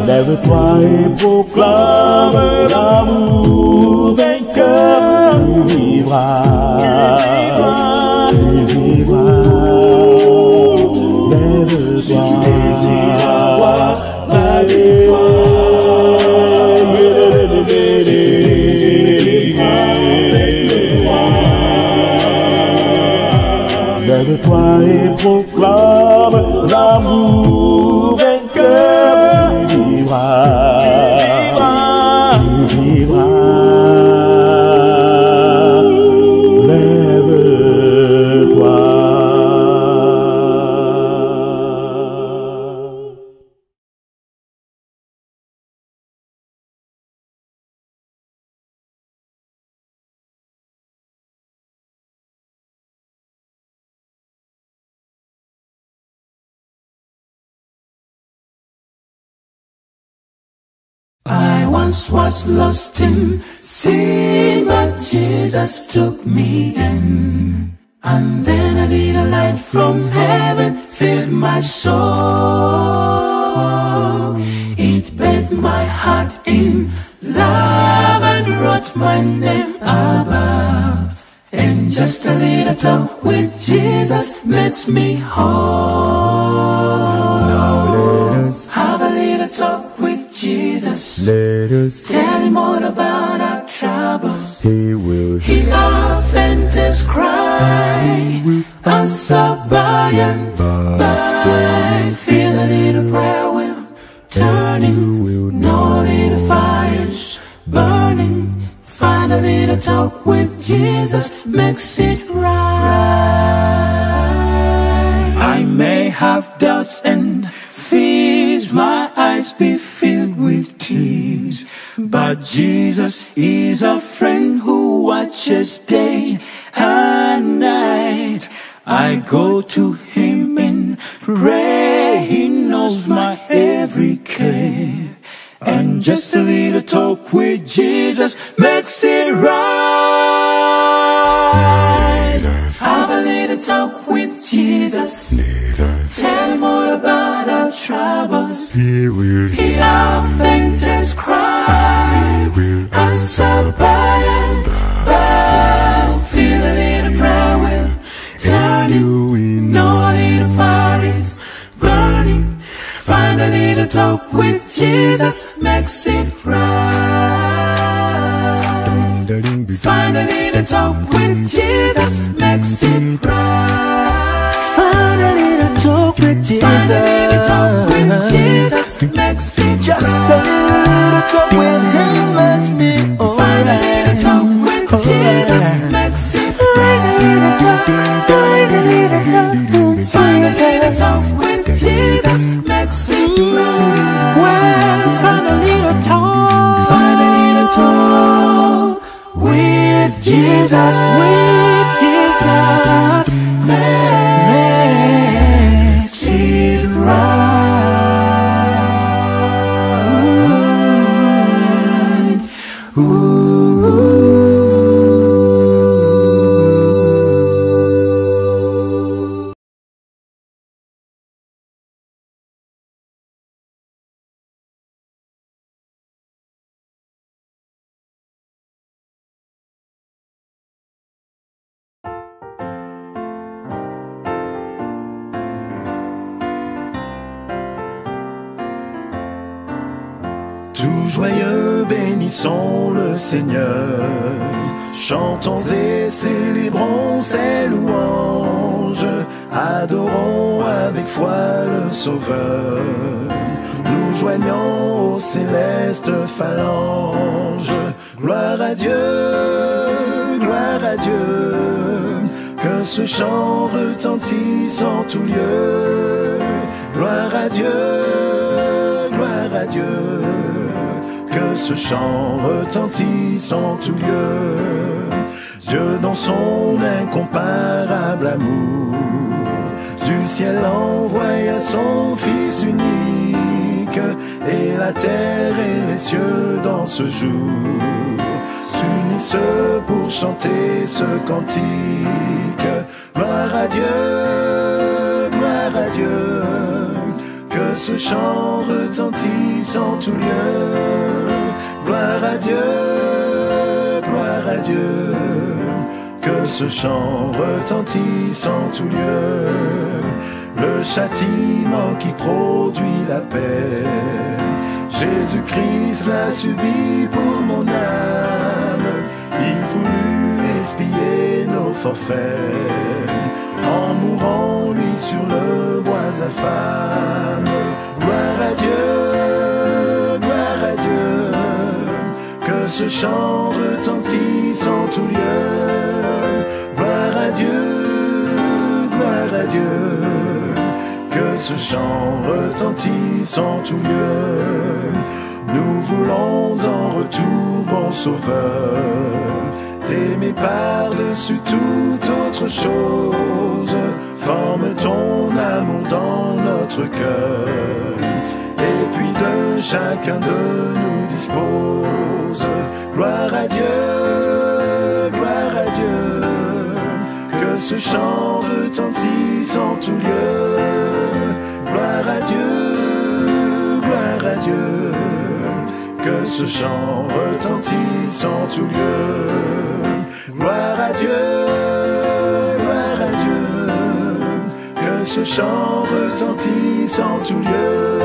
Lève-toi et proclame l'amour vainqueur. Tu vivras, tu vivras. Lève-toi, tu désiras la lève-toi et proclame l'amour vainqueur. Tu vivras, tu vivras. Lève-toi. I once was lost in sin, but Jesus took me in. And then a little light from heaven filled my soul. It bathed my heart in love and wrote my name above. And just a little talk with Jesus makes me whole. Now let us have a little talk with Jesus. Let us tell him all about our troubles. He will hear our faintest cry. Answer by and by. Feel a little prayer wheel turning. No little fires burning. Find a little talk with Jesus makes it right. I may have doubts and fears, my eyes be filled with tears, but Jesus is a friend who watches day and night. I go to him in prayer, he knows my every care. And just a little talk with Jesus makes it right. Have a little talk with Jesus. Tell him all about our troubles. He will hear our faintest cry. He will answer by and by. Feel a little prayer will turn you. Know a little fire is burning. Find a little talk with Jesus makes it right. Find a little talk with Jesus makes it right. Find a little talk with Jesus. Find a little talk with Jesus makes it just right. A little talk with him makes me alright. Find a little talk with Jesus makes it right. Find a little talk with Jesus makes it right. Well, find a little talk. Find a little talk with Jesus. With Jesus makes it right. Tout joyeux, bénissons le Seigneur, chantons et célébrons ses louanges, adorons avec foi le Sauveur, nous joignons aux célestes phalanges. Gloire à Dieu, que ce chant retentisse en tout lieu. Gloire à Dieu, que ce chant retentisse en tout lieu. Dieu dans son incomparable amour, du ciel envoya son Fils unique, et la terre et les cieux dans ce jour s'unissent pour chanter ce cantique. Gloire à Dieu, que ce chant retentisse en tout lieu. Gloire à Dieu, gloire à Dieu. Que ce chant retentisse en tout lieu. Le châtiment qui produit la paix, Jésus-Christ l'a subi pour mon âme. Il voulut expier nos forfaits en mourant lui sur le bois infâme. Gloire à Dieu, gloire à Dieu. Que ce chant retentisse en tout lieu. Gloire à Dieu, gloire à Dieu. Que ce chant retentisse en tout lieu. Nous voulons en retour, bon Sauveur, t'aimer par-dessus toute autre chose. Forme ton amour dans notre cœur, et puis de chacun de nous dispose. Gloire à Dieu, gloire à Dieu. Que ce chant retentisse en tout lieu. Gloire à Dieu, gloire à Dieu. Que ce chant retentisse en tout lieu. Gloire à Dieu, gloire à Dieu. Que ce chant retentisse en tout lieu.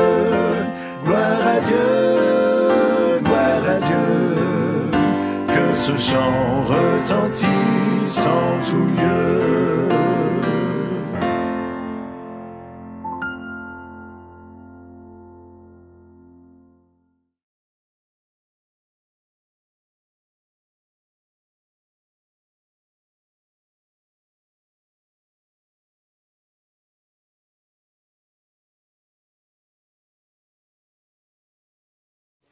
Gloire à Dieu, gloire à Dieu. Que ce chant retentisse en tout lieu.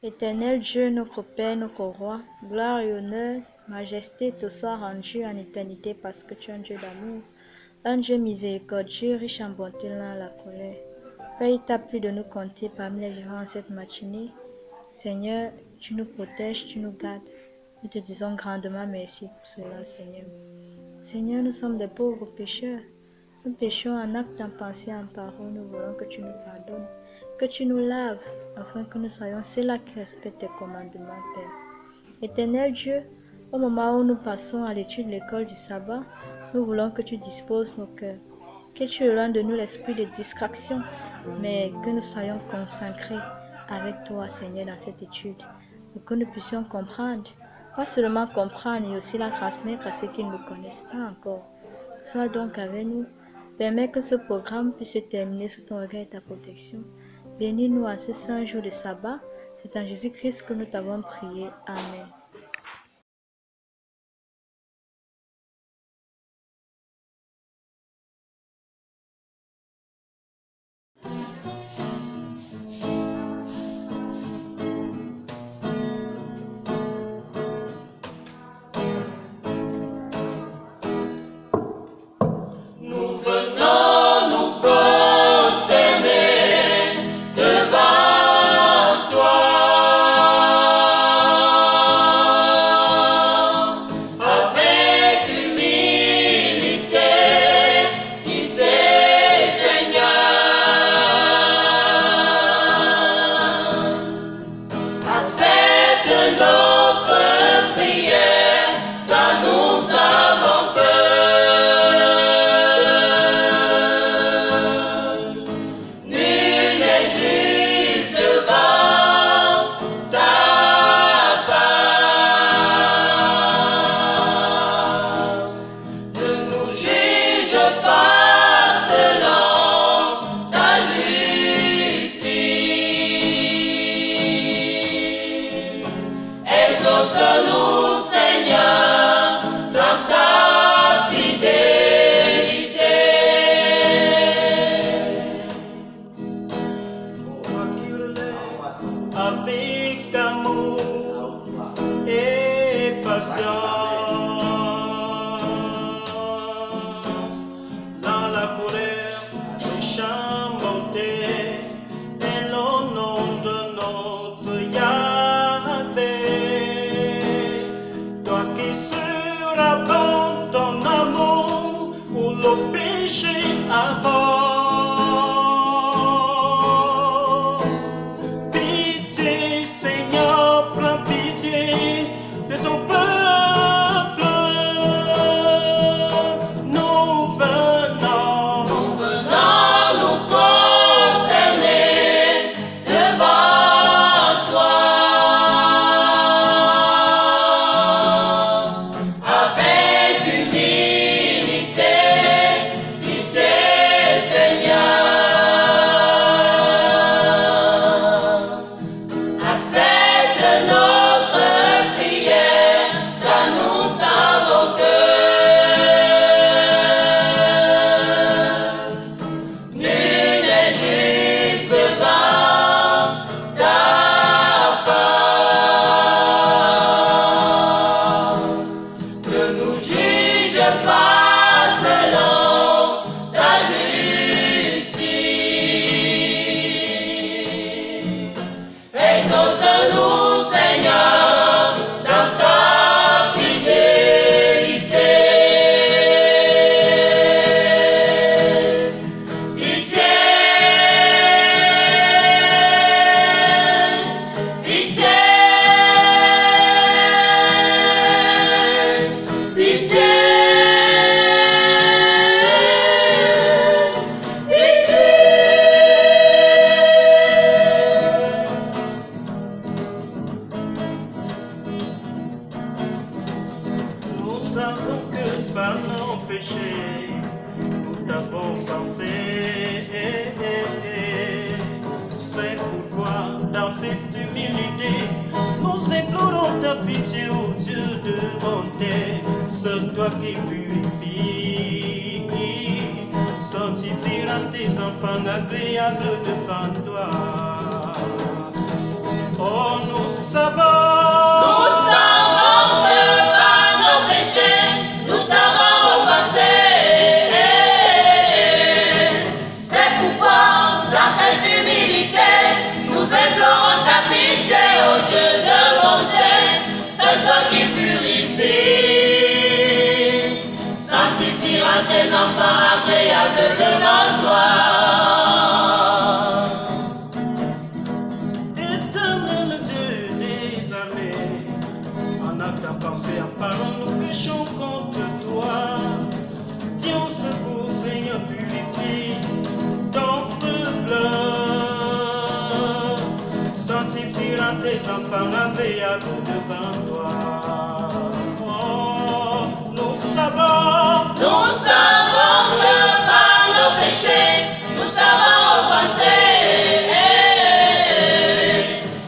Éternel Dieu, notre Père, notre Roi, gloire et honneur, majesté te soit rendue en éternité parce que tu es un Dieu d'amour, un Dieu miséricordieux, riche en bonté, lent à la colère. Père, il t'a plu de nous compter parmi les vivants cette matinée. Seigneur, tu nous protèges, tu nous gardes. Nous te disons grandement merci pour cela, Seigneur. Seigneur, nous sommes des pauvres pécheurs. Nous péchons en acte, en pensée, en parole. Nous voulons que tu nous pardonnes, que tu nous laves, afin que nous soyons ceux-là qui respectent tes commandements, Père. Éternel Dieu, au moment où nous passons à l'étude de l'école du sabbat, nous voulons que tu disposes nos cœurs, que tu éloignes de nous l'esprit de distraction, mais que nous soyons consacrés avec toi, Seigneur, dans cette étude, pour que nous puissions comprendre, pas seulement comprendre, mais aussi la transmettre à ceux qui ne nous connaissent pas encore. Sois donc avec nous, permets que ce programme puisse se terminer sous ton regard et ta protection. Bénis-nous à ce saint jour de sabbat. C'est en Jésus-Christ que nous t'avons prié. Amen. le péché aborde. pourquoi, dans cette humilité, nous implorons ta pitié, ô Dieu de bonté. Seul toi qui purifie, sanctifiera tes enfants agréables devant toi. Oh, nous savons que par nos péchés, nous t'avons offensé. C'est pourquoi, dans cette humilité, nous implorons ta pitié, ô Dieu de bonté. C'est toi qui purifie, sanctifiera tes enfants agréables devant toi. Éternel Dieu des armées, en acte, en pensée, en parole, nous péchons contre toi. Viens au secours, Seigneur, purifie ton peuple. Sanctifiera tes enfants agréables devant toi. Oh, nous savons que par nos péchés, nous t'avons offensé.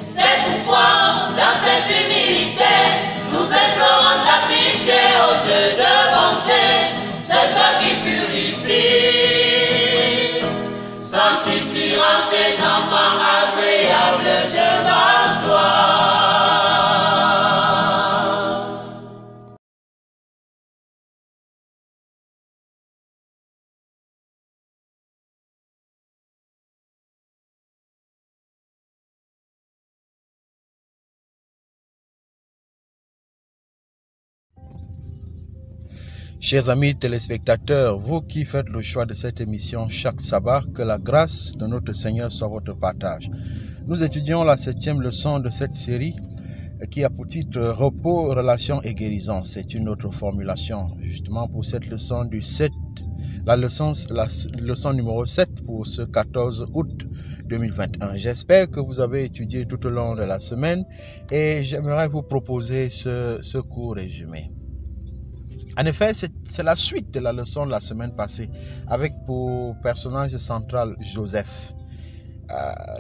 C'est pourquoi, dans cette humilité, nous implorons ta pitié, ô Dieu de bonté. C'est toi qui purifie, sanctifiera tes enfants agréables devant toi. Chers amis téléspectateurs, vous qui faites le choix de cette émission chaque sabbat, que la grâce de notre Seigneur soit votre partage. Nous étudions la 7e leçon de cette série qui a pour titre Repos, relations et guérison. C'est une autre formulation justement pour cette leçon du 7, la leçon numéro 7 pour ce 14 août 2021. J'espère que vous avez étudié tout au long de la semaine et j'aimerais vous proposer ce court résumé. En effet, c'est la suite de la leçon de la semaine passée, avec pour personnage central Joseph.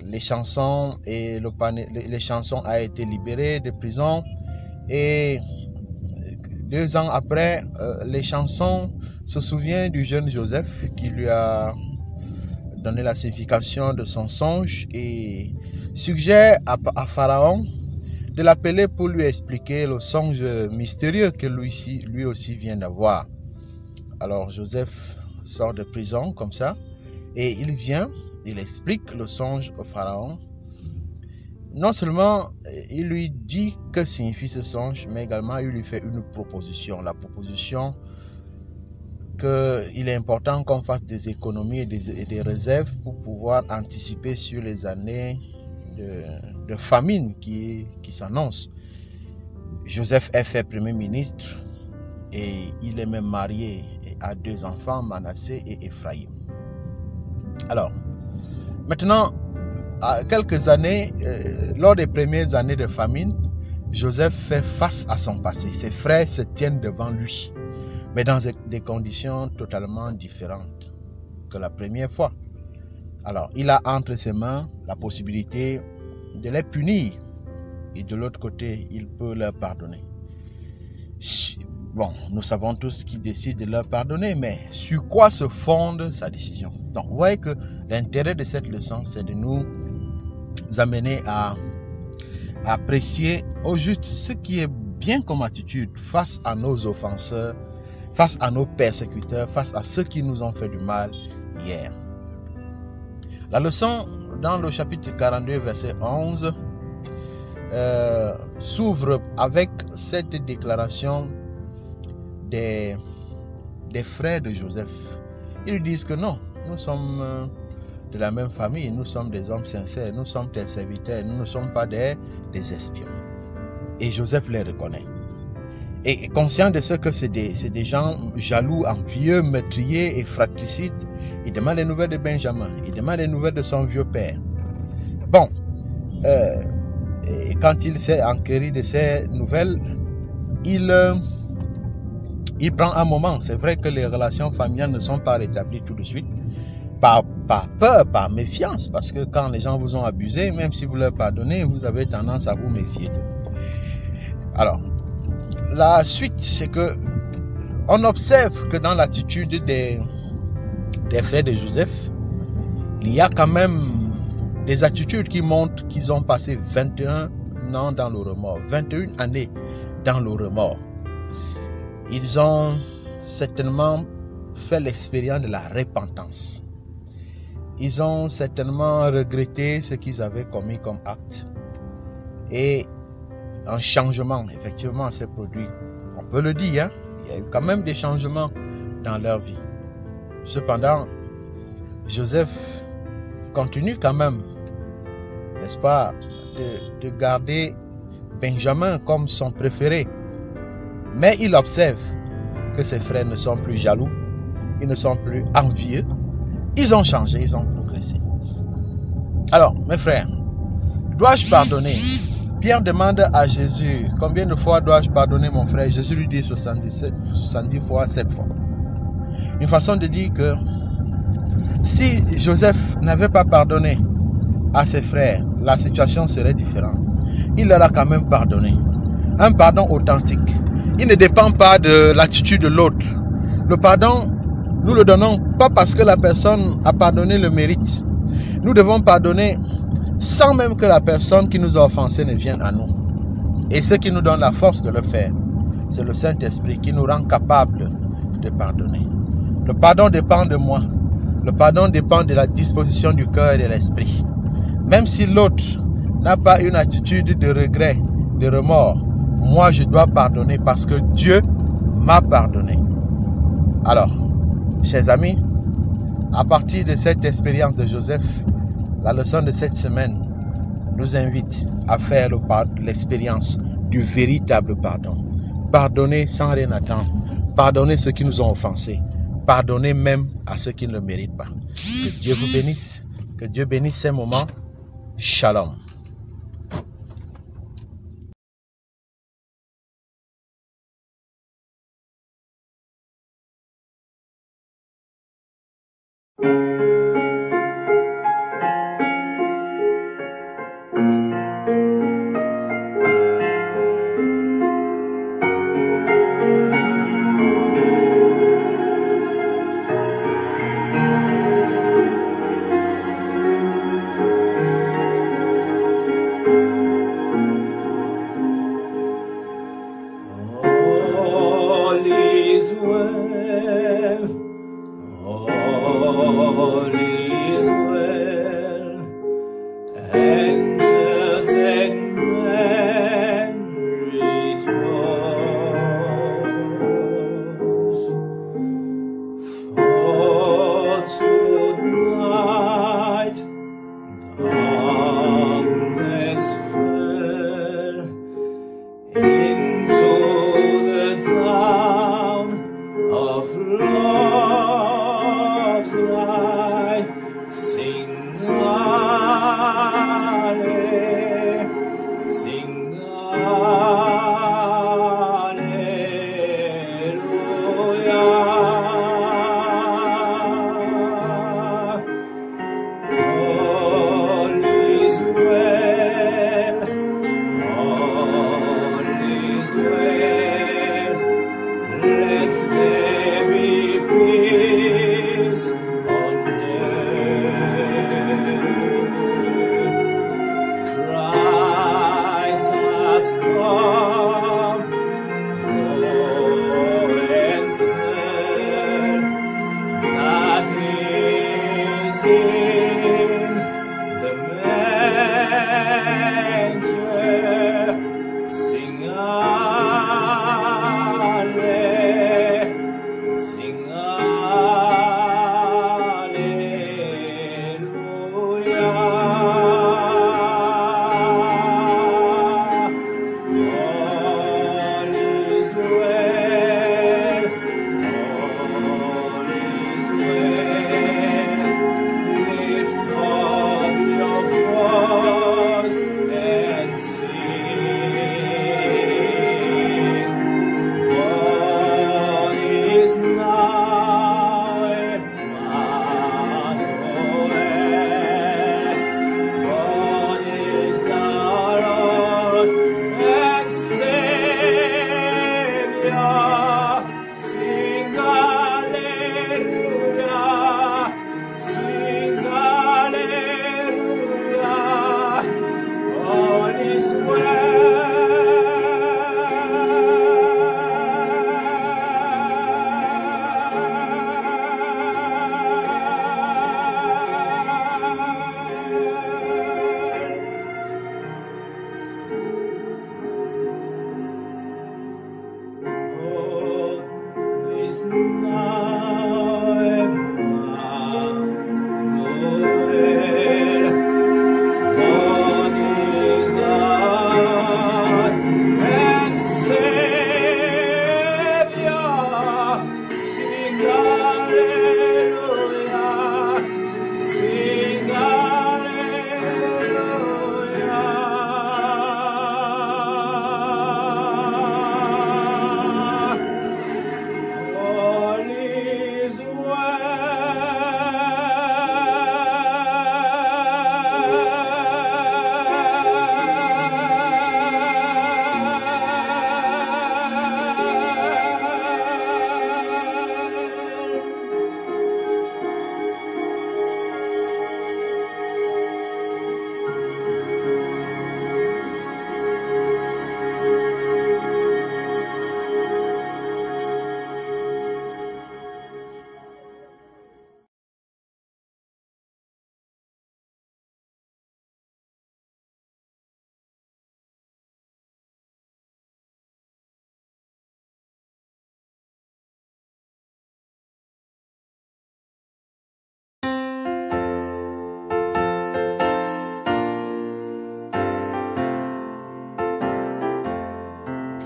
Les chansons a été libéré de prison et 2 ans après, les chansons se souviennent du jeune Joseph qui lui a donné la signification de son songe et suggère à Pharaon de l'appeler pour lui expliquer le songe mystérieux que lui aussi vient d'avoir. Alors Joseph sort de prison comme ça et il explique le songe au Pharaon. Non seulement il lui dit que signifie ce songe, mais également il lui fait une proposition. La proposition qu'il est important qu'on fasse des économies et des réserves pour pouvoir anticiper sur les années de famine qui s'annonce. Joseph est fait premier ministre et il est même marié et a 2 enfants, Manassé et Ephraïm. Alors, maintenant, à quelques années, lors des premières années de famine, Joseph fait face à son passé. Ses frères se tiennent devant lui, mais dans des conditions totalement différentes que la première fois. Alors, il a entre ses mains la possibilité de les punir et de l'autre côté, il peut leur pardonner. Bon, nous savons tous qu'il décide de leur pardonner, mais sur quoi se fonde sa décision? Donc, vous voyez que l'intérêt de cette leçon, c'est de nous amener à apprécier au juste ce qui est bien comme attitude face à nos offenseurs, face à nos persécuteurs, face à ceux qui nous ont fait du mal hier. La leçon dans le chapitre 42, verset 11, s'ouvre avec cette déclaration des frères de Joseph. Ils lui disent que non, nous sommes de la même famille, nous sommes des hommes sincères, nous sommes tes serviteurs, nous ne sommes pas des espions. Et Joseph les reconnaît. Et conscient de ce que c'est des gens jaloux, envieux, meurtriers et fratricides, il demande les nouvelles de Benjamin, il demande les nouvelles de son vieux père. Bon, et quand il s'est enquéri de ces nouvelles, il prend un moment. C'est vrai que les relations familiales ne sont pas rétablies tout de suite, par peur, par méfiance, parce que quand les gens vous ont abusé, même si vous leur pardonnez, vous avez tendance à vous méfier d'eux. Alors, la suite, c'est que on observe que dans l'attitude des frères de Joseph, il y a quand même des attitudes qui montrent qu'ils ont passé 21 ans dans le remords, 21 années dans le remords. Ils ont certainement fait l'expérience de la repentance. Ils ont certainement regretté ce qu'ils avaient commis comme acte. Et un changement, effectivement, s'est produit. On peut le dire, hein? Il y a eu quand même des changements dans leur vie. Cependant, Joseph continue quand même, n'est-ce pas, de garder Benjamin comme son préféré. Mais il observe que ses frères ne sont plus jaloux, ils ne sont plus envieux, ils ont changé, ils ont progressé. Alors, mes frères, dois-je pardonner? Pierre demande à Jésus, combien de fois dois-je pardonner mon frère? Jésus lui dit 70 fois, 7 fois. Une façon de dire que si Joseph n'avait pas pardonné à ses frères, la situation serait différente. Il leur a quand même pardonné. Un pardon authentique. Il ne dépend pas de l'attitude de l'autre. Le pardon, nous le donnons pas parce que la personne a pardonné le mérite. Nous devons pardonner sans même que la personne qui nous a offensés ne vienne à nous. Et ce qui nous donne la force de le faire, c'est le Saint-Esprit qui nous rend capables de pardonner. Le pardon dépend de moi. Le pardon dépend de la disposition du cœur et de l'esprit. Même si l'autre n'a pas une attitude de regret, de remords, moi je dois pardonner parce que Dieu m'a pardonné. Alors, chers amis, à partir de cette expérience de Joseph, la leçon de cette semaine nous invite à faire l'expérience du véritable pardon. Pardonner sans rien attendre. Pardonner ceux qui nous ont offensés. Pardonner même à ceux qui ne le méritent pas. Que Dieu vous bénisse. Que Dieu bénisse ces moments. Shalom.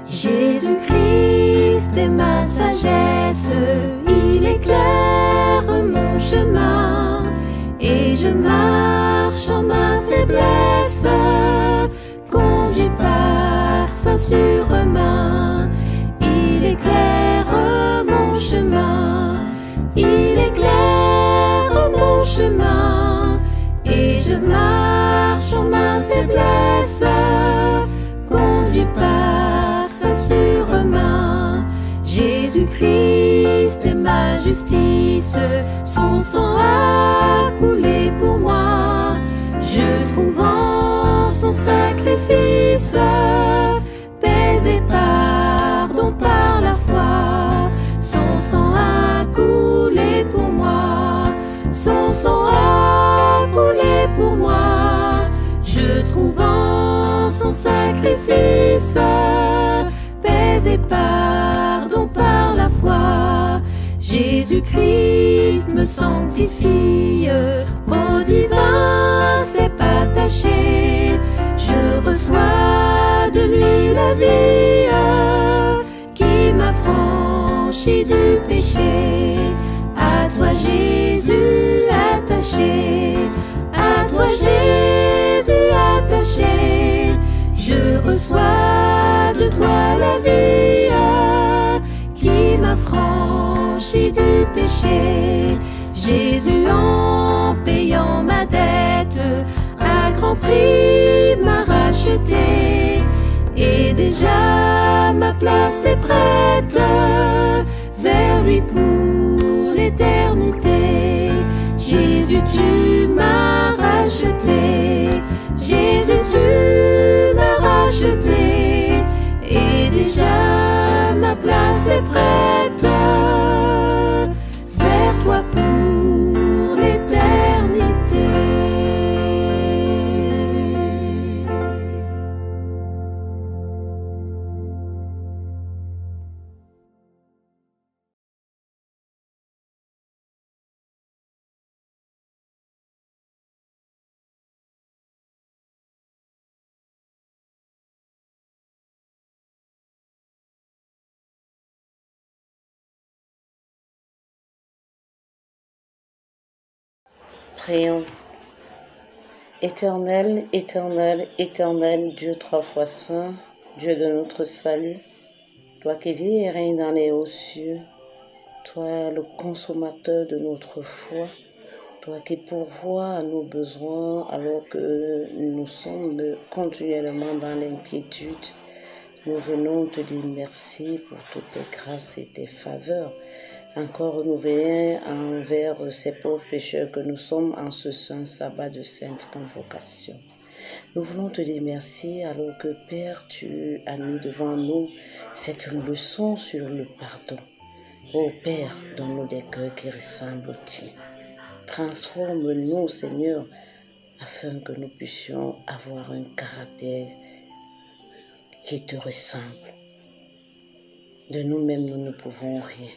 Jésus-Christ est ma sagesse, il éclaire mon chemin, et je marche en ma faiblesse, conduit par sa sûre-main. Il éclaire mon chemin, il éclaire mon chemin, et je marche en ma faiblesse, conduit par sa sûre-main. Jésus-Christ est ma justice, son sang a coulé pour moi. Je trouve en son sacrifice paix et pardon par la foi. Son sang a coulé pour moi, son sang a coulé pour moi. Je trouve en son sacrifice paix et pardon par la foi. Jésus-Christ me sanctifie, au divin s'est attaché. Je reçois de lui la vie qui m'affranchit du péché. À toi Jésus attaché, à toi Jésus attaché, je reçois de toi la vie qui m'affranchit du péché. Jésus en payant ma dette à grand prix m'a racheté, et déjà ma place est prête vers lui pour l'éternité. Jésus, tu m'as racheté, Jésus, tu m'as racheté, et déjà ma place est prête vers toi pour l'éternité. Prions. Éternel, éternel, éternel, Dieu trois fois saint, Dieu de notre salut, toi qui vis et règnes dans les hauts cieux, toi le consommateur de notre foi, toi qui pourvois à nos besoins alors que nous sommes continuellement dans l'inquiétude, nous venons te dire merci pour toutes tes grâces et tes faveurs, encore renouvelées envers ces pauvres pécheurs que nous sommes en ce saint sabbat de sainte convocation. Nous voulons te dire merci alors que Père, tu as mis devant nous cette leçon sur le pardon. Ô Père, donne-nous des cœurs qui ressemblent au tien. Transforme-nous, Seigneur, afin que nous puissions avoir un caractère qui te ressemble. De nous-mêmes, nous ne pouvons rien.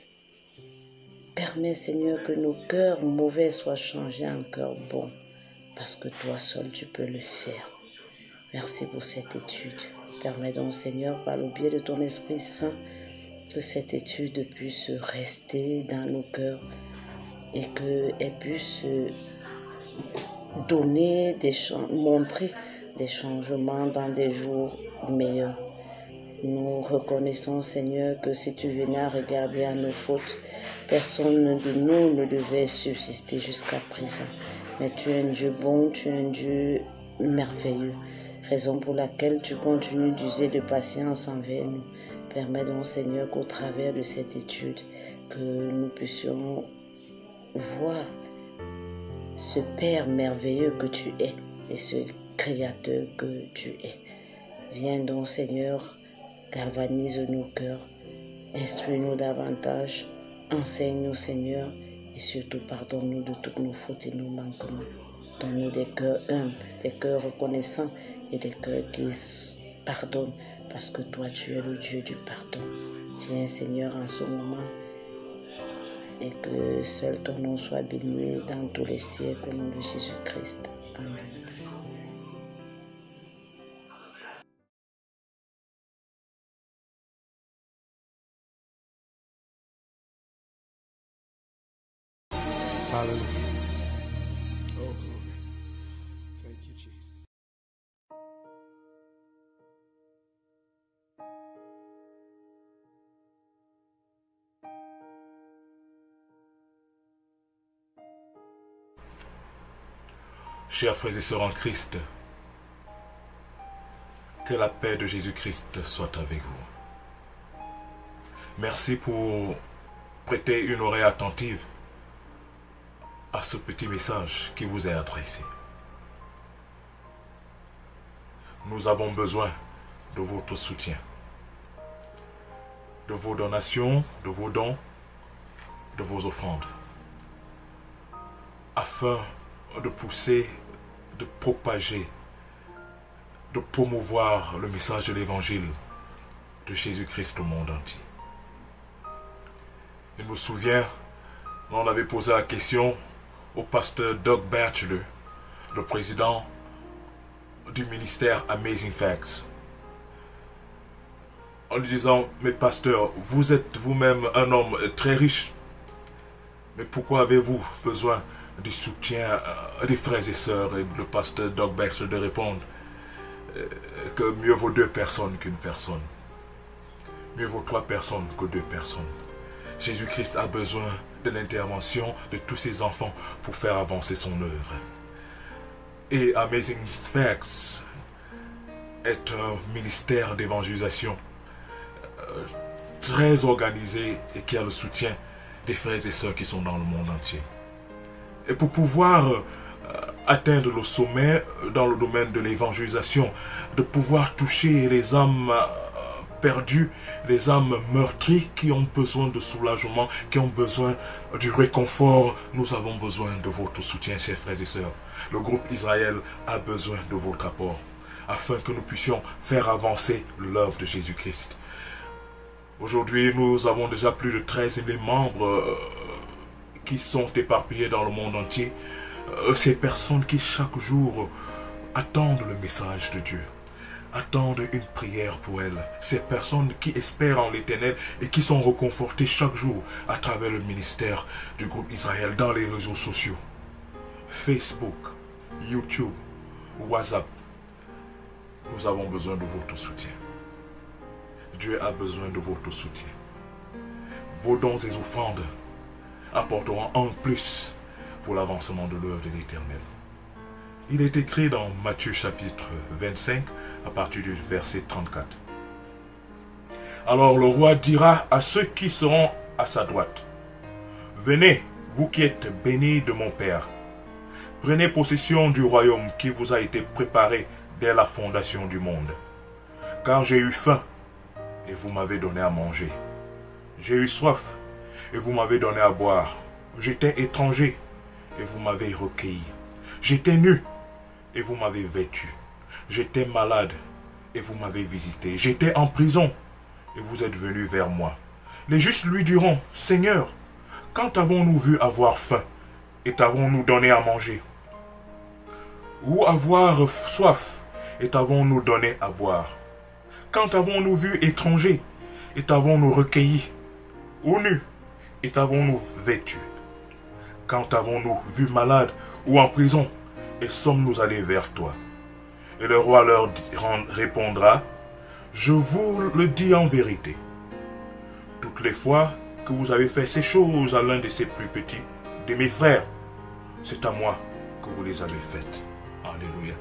Permets, Seigneur, que nos cœurs mauvais soient changés en cœurs bons, parce que toi seul, tu peux le faire. Merci pour cette étude. Permets donc, Seigneur, par le biais de ton Esprit Saint, que cette étude puisse rester dans nos cœurs et qu'elle puisse montrer des changements dans des jours meilleurs. Nous reconnaissons, Seigneur, que si tu venais à regarder à nos fautes, personne de nous ne devait subsister jusqu'à présent. Mais tu es un Dieu bon, tu es un Dieu merveilleux. Raison pour laquelle tu continues d'user de patience envers nous. Permets donc, Seigneur, qu'au travers de cette étude, que nous puissions voir ce Père merveilleux que tu es et ce Créateur que tu es. Viens donc, Seigneur, galvanise nos cœurs, instruis-nous davantage, enseigne-nous, Seigneur, et surtout pardonne-nous de toutes nos fautes et nos manquements. Donne-nous des cœurs humbles, des cœurs reconnaissants et des cœurs qui pardonnent, parce que toi, tu es le Dieu du pardon. Viens, Seigneur, en ce moment, et que seul ton nom soit béni dans tous les siècles, au nom de Jésus-Christ. Amen. Hallelujah. Oh, glory. Thank you, Jesus. Chers frères et sœurs en Christ, que la paix de Jésus-Christ soit avec vous. Merci pour prêter une oreille attentive à ce petit message qui vous est adressé. Nous avons besoin de votre soutien, de vos donations, de vos dons, de vos offrandes, afin de pousser, de propager, de promouvoir le message de l'évangile de Jésus-Christ au monde entier. Je me souviens, on avait posé la question au pasteur Doug Batchelor, le président du ministère Amazing Facts, en lui disant: mais pasteur, vous êtes vous-même un homme très riche, mais pourquoi avez-vous besoin du soutien des frères et sœurs? Et le pasteur Doug Batchelor de répondre que mieux vaut 2 personnes qu'une personne, mieux vaut 3 personnes que 2 personnes. Jésus-Christ a besoin de l'intervention de tous ses enfants pour faire avancer son œuvre. Et Amazing Facts est un ministère d'évangélisation très organisé et qui a le soutien des frères et sœurs qui sont dans le monde entier. Et pour pouvoir atteindre le sommet dans le domaine de l'évangélisation, de pouvoir toucher les âmes perdues, les âmes meurtries qui ont besoin de soulagement, qui ont besoin du réconfort, nous avons besoin de votre soutien, chers frères et sœurs. Le groupe Israël a besoin de votre apport, afin que nous puissions faire avancer l'œuvre de Jésus-Christ. Aujourd'hui, nous avons déjà plus de 13 000 membres qui sont éparpillés dans le monde entier. Ces personnes qui chaque jour attendent le message de Dieu, attendent une prière pour elles. Ces personnes qui espèrent en l'Éternel et qui sont reconfortées chaque jour à travers le ministère du groupe Israël dans les réseaux sociaux, Facebook, YouTube, WhatsApp. Nous avons besoin de votre soutien. Dieu a besoin de votre soutien. Vos dons et offrandes apporteront en plus pour l'avancement de l'œuvre de l'Éternel. Il est écrit dans Matthieu chapitre 25 à partir du verset 34. Alors le roi dira à ceux qui seront à sa droite: venez, vous qui êtes bénis de mon Père, prenez possession du royaume qui vous a été préparé dès la fondation du monde. Car j'ai eu faim et vous m'avez donné à manger. J'ai eu soif et vous m'avez donné à boire. J'étais étranger et vous m'avez recueilli. J'étais nu et vous m'avez vêtu. J'étais malade et vous m'avez visité. J'étais en prison et vous êtes venus vers moi. Les justes lui diront: Seigneur, quand avons-nous vu avoir faim et t'avons-nous donné à manger? Ou avoir soif et t'avons-nous donné à boire? Quand avons-nous vu étranger et t'avons-nous recueilli? Ou nu et t'avons-nous vêtu? Quand avons-nous vu malade ou en prison et sommes-nous allés vers toi? Et le roi leur répondra: je vous le dis en vérité, toutes les fois que vous avez fait ces choses à l'un de ces plus petits de mes frères, c'est à moi que vous les avez faites. Alléluia.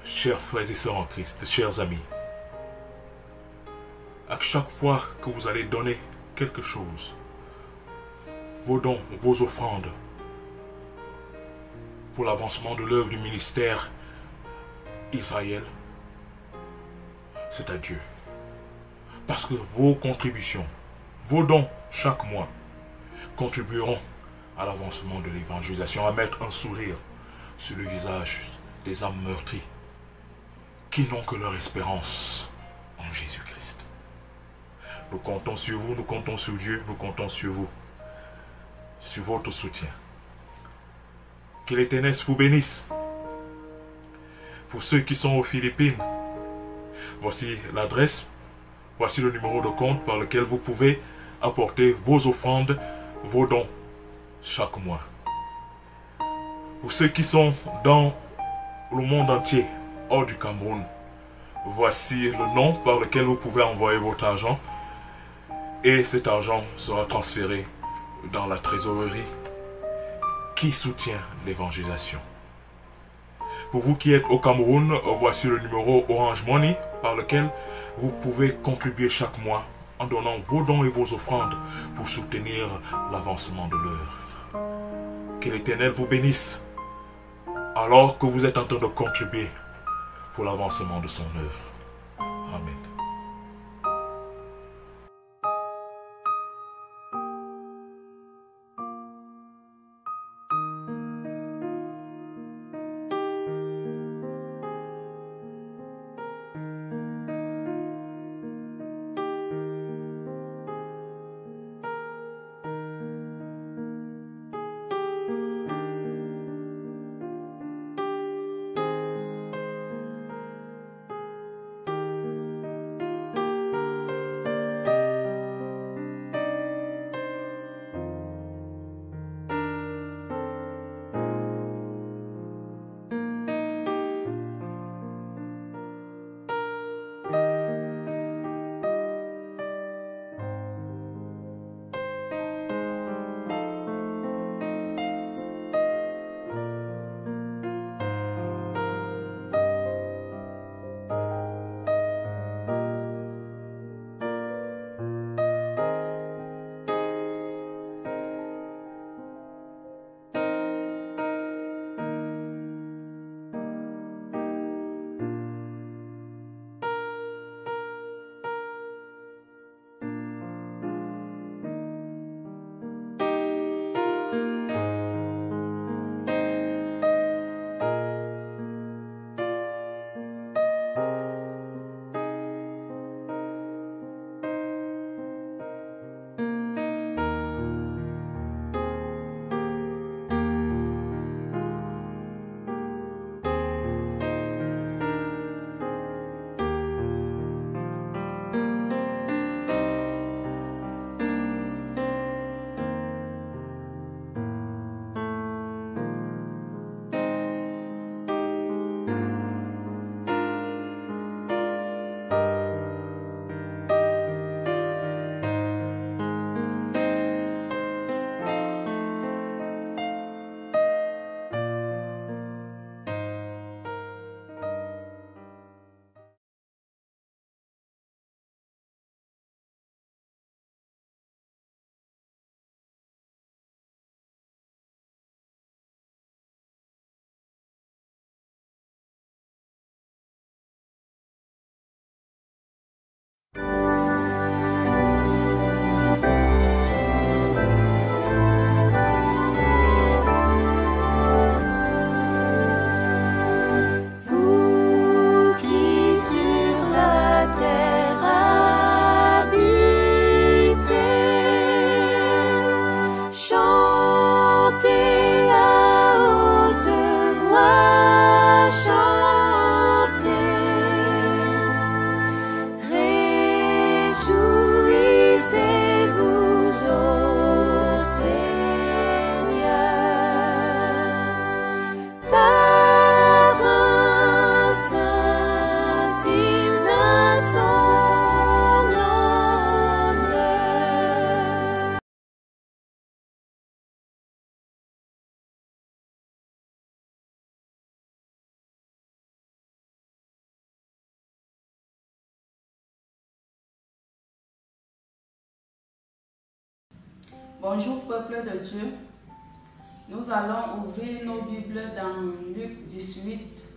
Chers frères et sœurs en Christ, chers amis, à chaque fois que vous allez donner quelque chose, vos dons, vos offrandes, pour l'avancement de l'œuvre du ministère Israël, c'est à Dieu. Parce que vos contributions, vos dons chaque mois, contribueront à l'avancement de l'évangélisation, à mettre un sourire sur le visage des âmes meurtries qui n'ont que leur espérance en Jésus-Christ. Nous comptons sur vous, nous comptons sur Dieu, nous comptons sur vous, sur votre soutien. Que l'Éternel vous bénisse. Pour ceux qui sont aux Philippines, voici l'adresse, voici le numéro de compte par lequel vous pouvez apporter vos offrandes, vos dons chaque mois. Pour ceux qui sont dans le monde entier, hors du Cameroun, voici le nom par lequel vous pouvez envoyer votre argent et cet argent sera transféré dans la trésorerie qui soutient l'évangélisation. Pour vous qui êtes au Cameroun, voici le numéro Orange Money par lequel vous pouvez contribuer chaque mois en donnant vos dons et vos offrandes pour soutenir l'avancement de l'œuvre. Que l'Éternel vous bénisse alors que vous êtes en train de contribuer pour l'avancement de son œuvre. Amen. Bonjour peuple de Dieu, nous allons ouvrir nos Bibles dans Luc 18,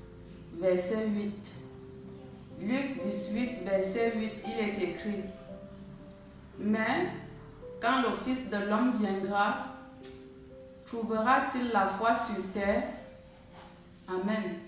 verset 8. Luc 18, verset 8, il est écrit: Mais quand le Fils de l'homme viendra, trouvera-t-il la foi sur terre? Amen.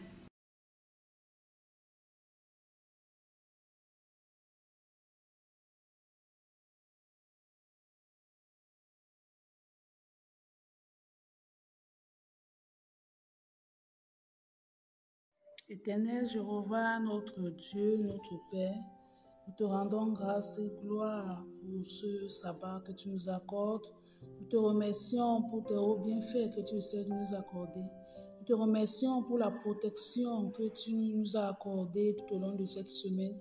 Éternel Jéhovah, notre Dieu, notre Père, nous te rendons grâce et gloire pour ce sabbat que tu nous accordes Nous te remercions pour tes hauts bienfaits que tu sais nous accorder. Nous te remercions pour la protection que tu nous as accordée tout au long de cette semaine.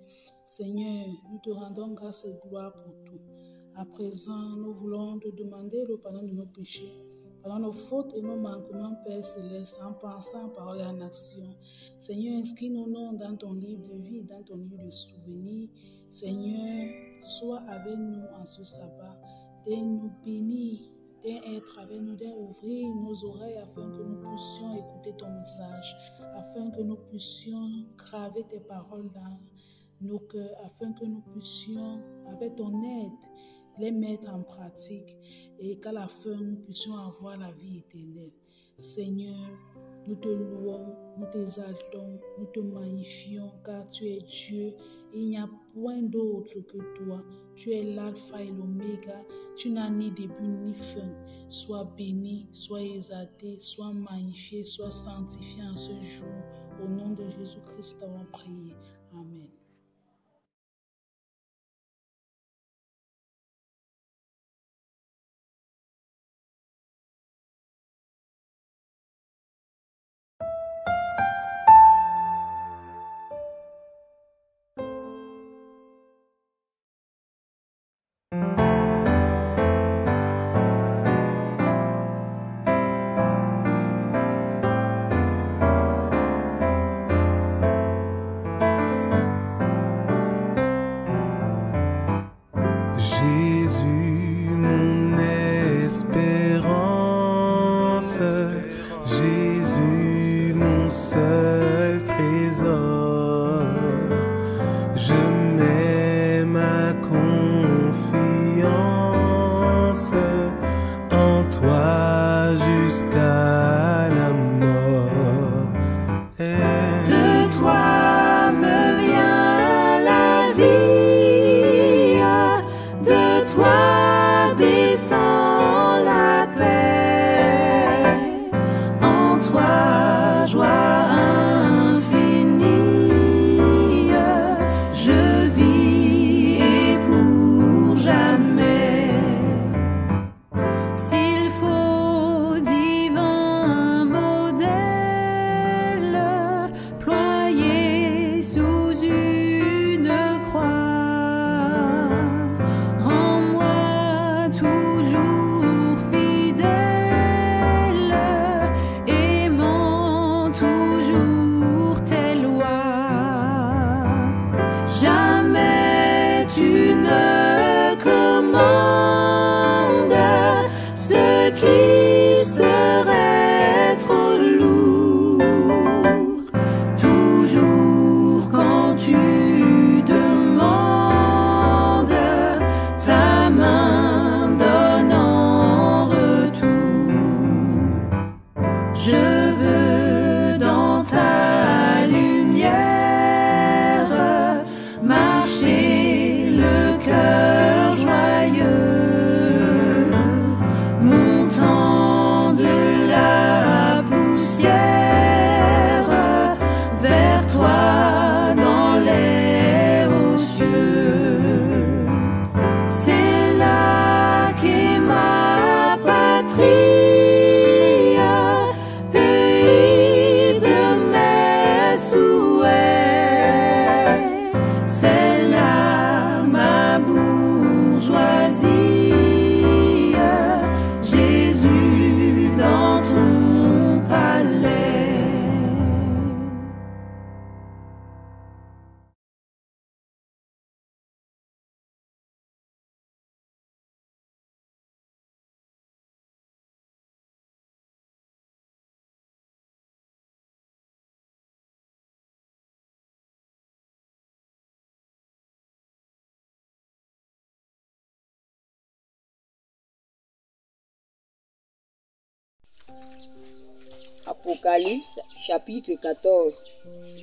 Seigneur, nous te rendons grâce et gloire pour tout. À présent, nous voulons te demander le pardon de nos péchés, pardon nos fautes et nos manquements, Père Céleste, en pensant, parole et en action. Seigneur, inscris nos noms dans ton livre de vie, dans ton livre de souvenirs. Seigneur, sois avec nous en ce sabbat. Nous bénir, être avec nous, ouvrir nos oreilles afin que nous puissions écouter ton message, afin que nous puissions graver tes paroles dans nos cœurs, afin que nous puissions, avec ton aide, les mettre en pratique et qu'à la fin, nous puissions avoir la vie éternelle. Seigneur, nous te louons, nous t'exaltons, nous te magnifions car tu es Dieu. Il n'y a point d'autre que toi. Tu es l'alpha et l'oméga. Tu n'as ni début ni fin. Sois béni, sois exalté, sois magnifié, sois sanctifié en ce jour. Au nom de Jésus-Christ, nous avons prié. Amen. Jésus, mon espérance, Jésus, mon seul trésor, je mets ma confiance en toi jusqu'à la mort. De toi me vient la vie, de toi descend la paix, en toi joie infinie, je vis et pour jamais. S'il faut divin modèle ployé sous une croix, rends-moi toujours fidèle, aimant toujours tes lois. Jamais tu ne commandes ce qui serait trop lourd. Toujours quand tu demandes, ta main donne en retour. Je veux dans ta lumière marcher le cœur joyeux, montant de la poussière vers toi dans les hauts cieux. C'est là qu'est ma patrie, pays de mes souhaits. C'est là ma bourgeoisie, Jésus dans ton palais. Apocalypse chapitre 14,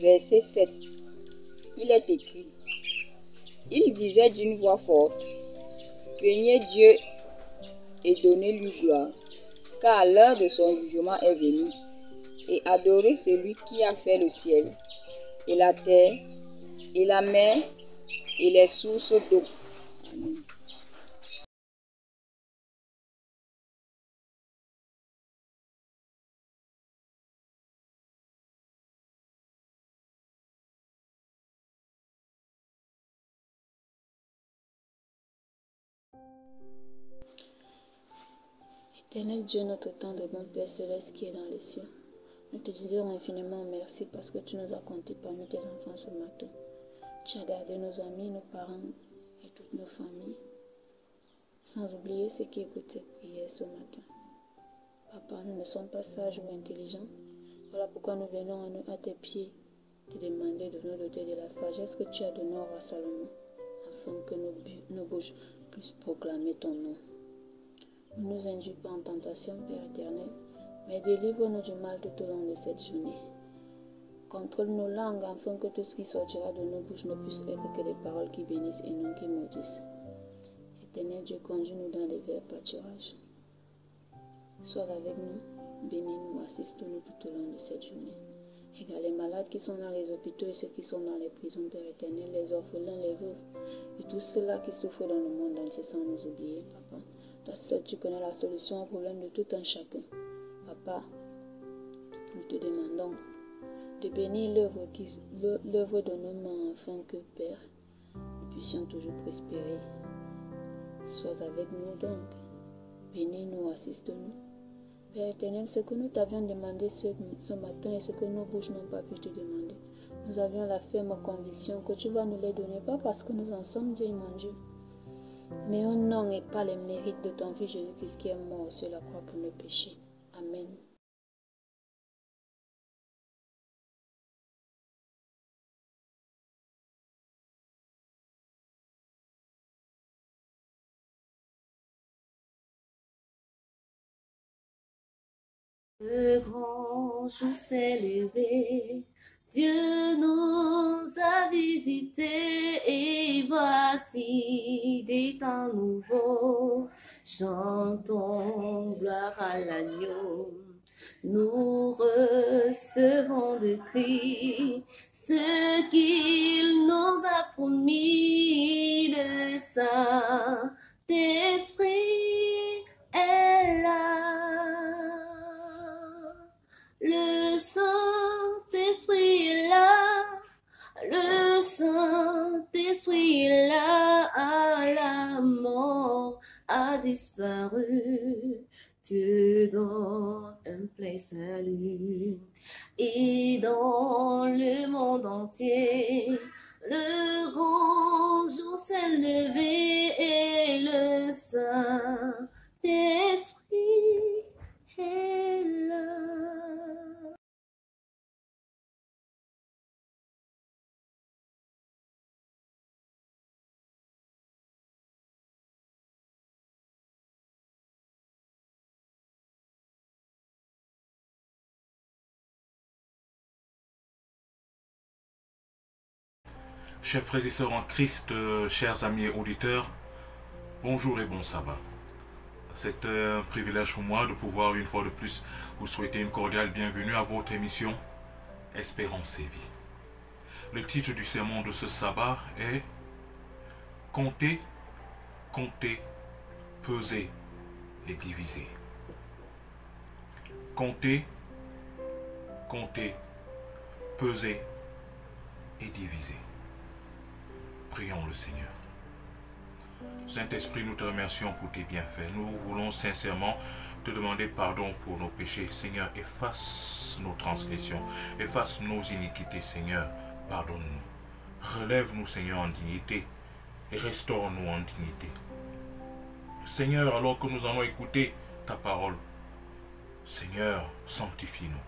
verset 7. Il est écrit: Il disait d'une voix forte, craignez Dieu et donnez-lui gloire, car l'heure de son jugement est venue, et adorez celui qui a fait le ciel, et la terre, et la mer, et les sources d'eau. Amen. Éternel Dieu, notre tendre bon Père céleste qui est dans les cieux, nous te disons infiniment merci parce que tu nous as comptés parmi tes enfants ce matin. Tu as gardé nos amis, nos parents et toutes nos familles, sans oublier ceux qui écoutent cette prière ce matin. Papa, nous ne sommes pas sages ou intelligents. Voilà pourquoi nous venons à tes pieds te demander de nous doter de la sagesse que tu as donnée au roi Salomon, afin que nos bouches puissent proclamer ton nom. Ne nous induis pas en tentation, Père éternel, mais délivre-nous du mal tout au long de cette journée. Contrôle nos langues afin que tout ce qui sortira de nos bouches ne puisse être que des paroles qui bénissent et non qui maudissent. Éternel Dieu, conduis-nous dans les verts pâturages. Sois avec nous, bénis-nous, assiste-nous tout au long de cette journée. Regarde les malades qui sont dans les hôpitaux et ceux qui sont dans les prisons, Père éternel, les orphelins, les veuves, et tous ceux-là qui souffrent dans le monde entier sans nous oublier, Papa. Toi seul, tu connais la solution au problème de tout un chacun. Papa, nous te demandons de bénir l'œuvre de nos mains afin que, Père, nous puissions toujours prospérer. Sois avec nous donc, bénis-nous, assiste-nous. Père éternel, ce que nous t'avions demandé ce matin et ce que nos bouches n'ont pas pu te demander, nous avions la ferme conviction que tu vas nous les donner, pas parce que nous en sommes dignes, mon Dieu, mais au nom et par les mérites de ton Fils Jésus-Christ qui est mort sur la croix pour nos péchés. Amen. Le grand jour s'est levé, Dieu nous a visités et voici des temps nouveaux. Chantons gloire à l'agneau, nous recevons de Christ ce qu'il nous a promis. Le Saint-Esprit est là. Le Saint-Esprit est là, le Saint-Esprit est là, la mort a disparu, Dieu donne un plein salut, et dans le monde entier, le grand jour s'est levé, et le Saint-Esprit est là. Chers frères et sœurs en Christ, chers amis et auditeurs, bonjour et bon sabbat. C'est un privilège pour moi de pouvoir une fois de plus vous souhaiter une cordiale bienvenue à votre émission Espérance et vie. Le titre du sermon de ce sabbat est Compter, compter, peser et diviser. Compter, compter, peser et diviser. Prions le Seigneur. Saint-Esprit, nous te remercions pour tes bienfaits. Nous voulons sincèrement te demander pardon pour nos péchés. Seigneur, efface nos transgressions, efface nos iniquités, Seigneur. Pardonne-nous. Relève-nous, Seigneur, en dignité et restaure-nous en dignité. Seigneur, alors que nous allons écouter ta parole, Seigneur, sanctifie-nous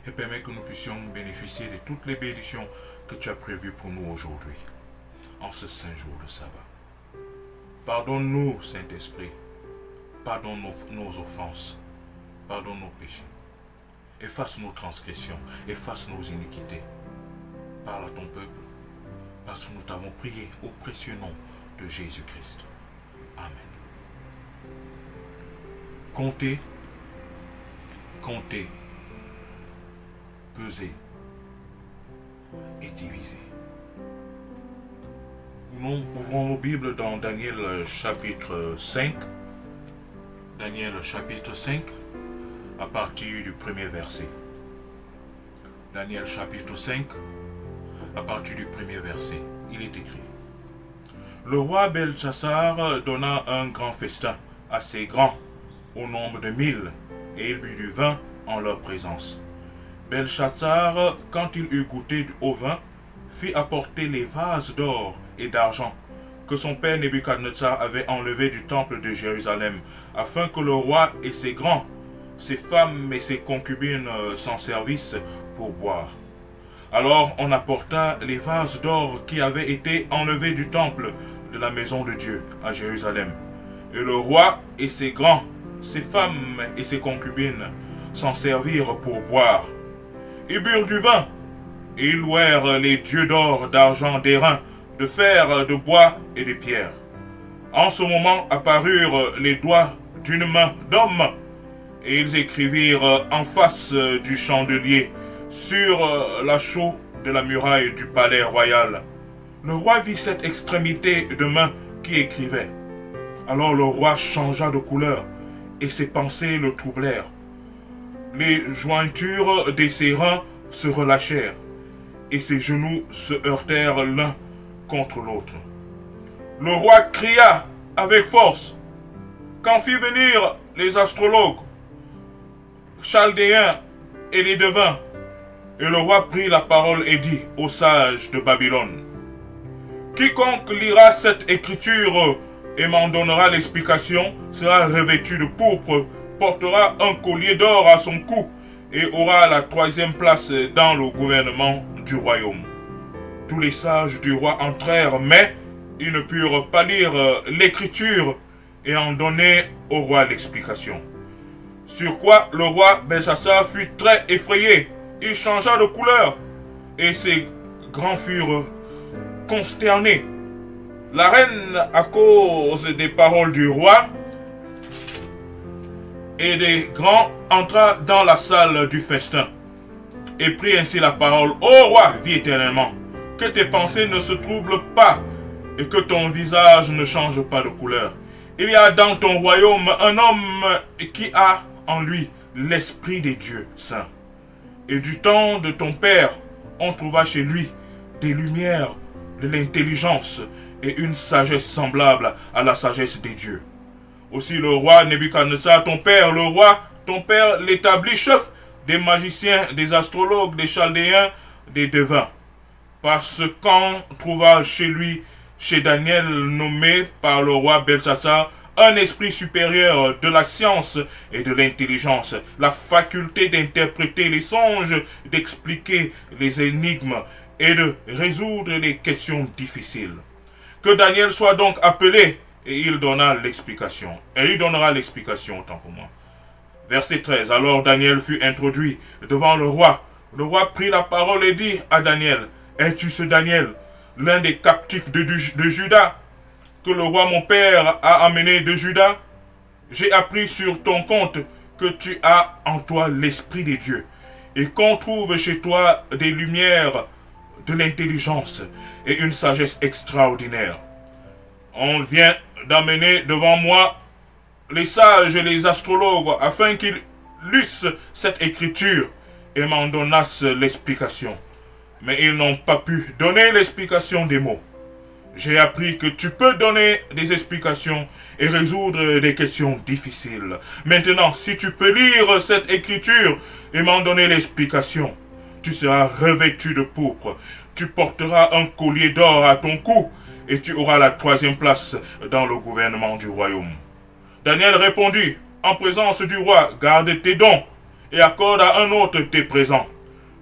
et permets que nous puissions bénéficier de toutes les bénédictions que tu as prévues pour nous aujourd'hui, en ce saint jour de sabbat. Pardonne-nous, Saint-Esprit, pardonne nos offenses, pardonne nos péchés, efface nos transgressions, efface nos iniquités. Parle à ton peuple, parce que nous t'avons prié au précieux nom de Jésus-Christ. Amen. Comptez, comptez, pesez et divisez. Nous ouvrons nos Bibles dans Daniel chapitre 5. Daniel chapitre 5, à partir du premier verset. Daniel chapitre 5, à partir du premier verset. Il est écrit: Le roi Belchassar donna un grand festin assez grand au nombre de 1000, et il but du vin en leur présence. Belshazzar, quand il eut goûté au vin, fit apporter les vases d'or et d'argent que son père Nebuchadnezzar avait enlevés du temple de Jérusalem, afin que le roi et ses grands, ses femmes et ses concubines s'en servissent pour boire. Alors on apporta les vases d'or qui avaient été enlevés du temple de la maison de Dieu à Jérusalem. Et le roi et ses grands, ses femmes et ses concubines s'en servirent pour boire. Ils burent du vin, et ils louèrent les dieux d'or, d'argent, d'airain, de fer, de bois et de pierre. En ce moment apparurent les doigts d'une main d'homme, et ils écrivirent en face du chandelier, sur la chaux de la muraille du palais royal. Le roi vit cette extrémité de main qui écrivait. Alors le roi changea de couleur, et ses pensées le troublèrent. Les jointures de ses reins se relâchèrent, et ses genoux se heurtèrent l'un contre l'autre. Le roi cria avec force, quand fit venir les astrologues, chaldéens et les devins. Et le roi prit la parole et dit aux sages de Babylone, quiconque lira cette écriture et m'en donnera l'explication sera revêtu de pourpre, portera un collier d'or à son cou et aura la 3e place dans le gouvernement du royaume. Tous les sages du roi entrèrent, mais ils ne purent pas lire l'écriture et en donner au roi l'explication. Sur quoi le roi Belshazzar fut très effrayé. Il changea de couleur, et ses grands furent consternés. La reine, à cause des paroles du roi et des grands, entra dans la salle du festin, et prit ainsi la parole. Ô roi, vis éternellement, que tes pensées ne se troublent pas, et que ton visage ne change pas de couleur. Il y a dans ton royaume un homme qui a en lui l'esprit des dieux saints. Et du temps de ton père, on trouva chez lui des lumières, de l'intelligence et une sagesse semblable à la sagesse des dieux. Aussi le roi Nebuchadnezzar, ton père, l'établit chef des magiciens, des astrologues, des chaldéens, des devins. Parce qu'on trouva chez lui, chez Daniel, nommé par le roi Belshazzar, un esprit supérieur de la science et de l'intelligence, la faculté d'interpréter les songes, d'expliquer les énigmes et de résoudre les questions difficiles. Que Daniel soit donc appelé, et il donna l'explication. Et il donnera l'explication, autant pour moi. Verset 13. Alors Daniel fut introduit devant le roi. Le roi prit la parole et dit à Daniel, es-tu ce Daniel, l'un des captifs de Juda, que le roi mon père a amené de Juda? J'ai appris sur ton compte que tu as en toi l'esprit des dieux, et qu'on trouve chez toi des lumières, de l'intelligence et une sagesse extraordinaire. On vient d'amener devant moi les sages et les astrologues, afin qu'ils lussent cette écriture et m'en donnassent l'explication. Mais ils n'ont pas pu donner l'explication des mots. J'ai appris que tu peux donner des explications et résoudre des questions difficiles. Maintenant, si tu peux lire cette écriture et m'en donner l'explication, tu seras revêtu de pourpre. Tu porteras un collier d'or à ton cou et tu auras la 3e place dans le gouvernement du royaume. Daniel répondit, en présence du roi, garde tes dons et accorde à un autre tes présents.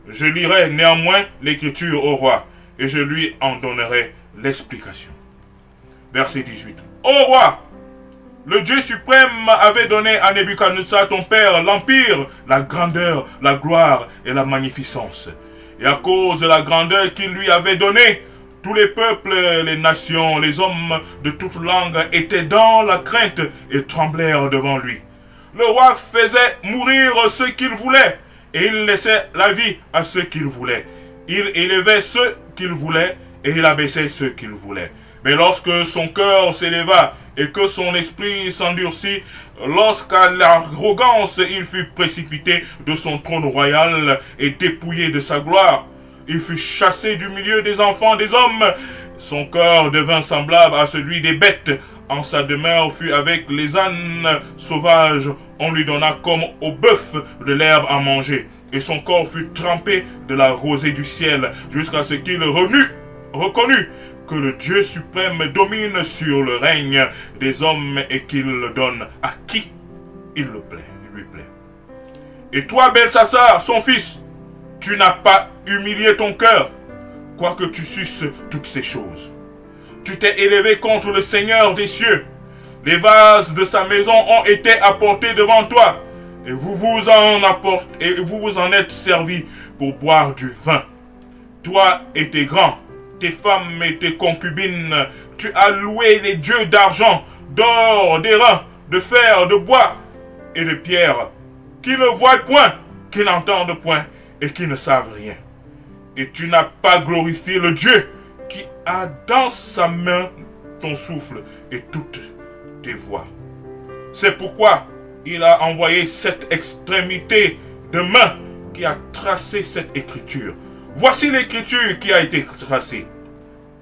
Je lirai néanmoins l'écriture au roi et je lui en donnerai l'explication. Verset 18. Ô roi, le Dieu suprême avait donné à Nebuchadnezzar ton père l'empire, la grandeur, la gloire et la magnificence. Et à cause de la grandeur qu'il lui avait donnée, tous les peuples, les nations, les hommes de toute langue étaient dans la crainte et tremblèrent devant lui. Le roi faisait mourir ceux qu'il voulait et il laissait la vie à ceux qu'il voulait. Il élevait ceux qu'il voulait et il abaissait ceux qu'il voulait. Mais lorsque son cœur s'éleva et que son esprit s'endurcit, lorsqu'à l'arrogance il fut précipité de son trône royal et dépouillé de sa gloire, il fut chassé du milieu des enfants des hommes. Son corps devint semblable à celui des bêtes. En sa demeure fut avec les ânes sauvages On lui donna comme au bœuf de l'herbe à manger, et son corps fut trempé de la rosée du ciel, jusqu'à ce qu'il reconnut que le Dieu suprême domine sur le règne des hommes et qu'il le donne à qui il lui plaît. Et toi, Belchassar, son fils, tu n'as pas humilié ton cœur, quoique tu susses toutes ces choses. Tu t'es élevé contre le Seigneur des cieux. Les vases de sa maison ont été apportés devant toi, et vous vous en êtes servis pour boire du vin. Toi et tes grands, tes femmes et tes concubines, tu as loué les dieux d'argent, d'or, d'airain, de fer, de bois et de pierre, qui ne voient point, qui n'entendent point et qui ne savent rien. Et tu n'as pas glorifié le Dieu qui a dans sa main ton souffle et toutes tes voix. C'est pourquoi il a envoyé cette extrémité de main qui a tracé cette écriture. Voici l'écriture qui a été tracée.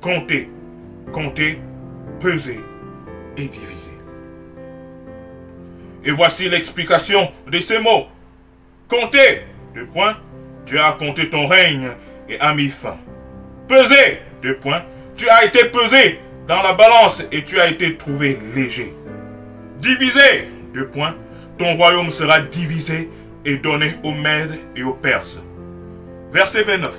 Comptez, comptez, pesez et divisez. Et voici l'explication de ces mots. Comptez, deux points, tu as compté ton règne et a mis fin. Pesez, deux points, tu as été pesé dans la balance et tu as été trouvé léger. Divisez, deux points, ton royaume sera divisé et donné aux Mèdes et aux Perses. Verset 29.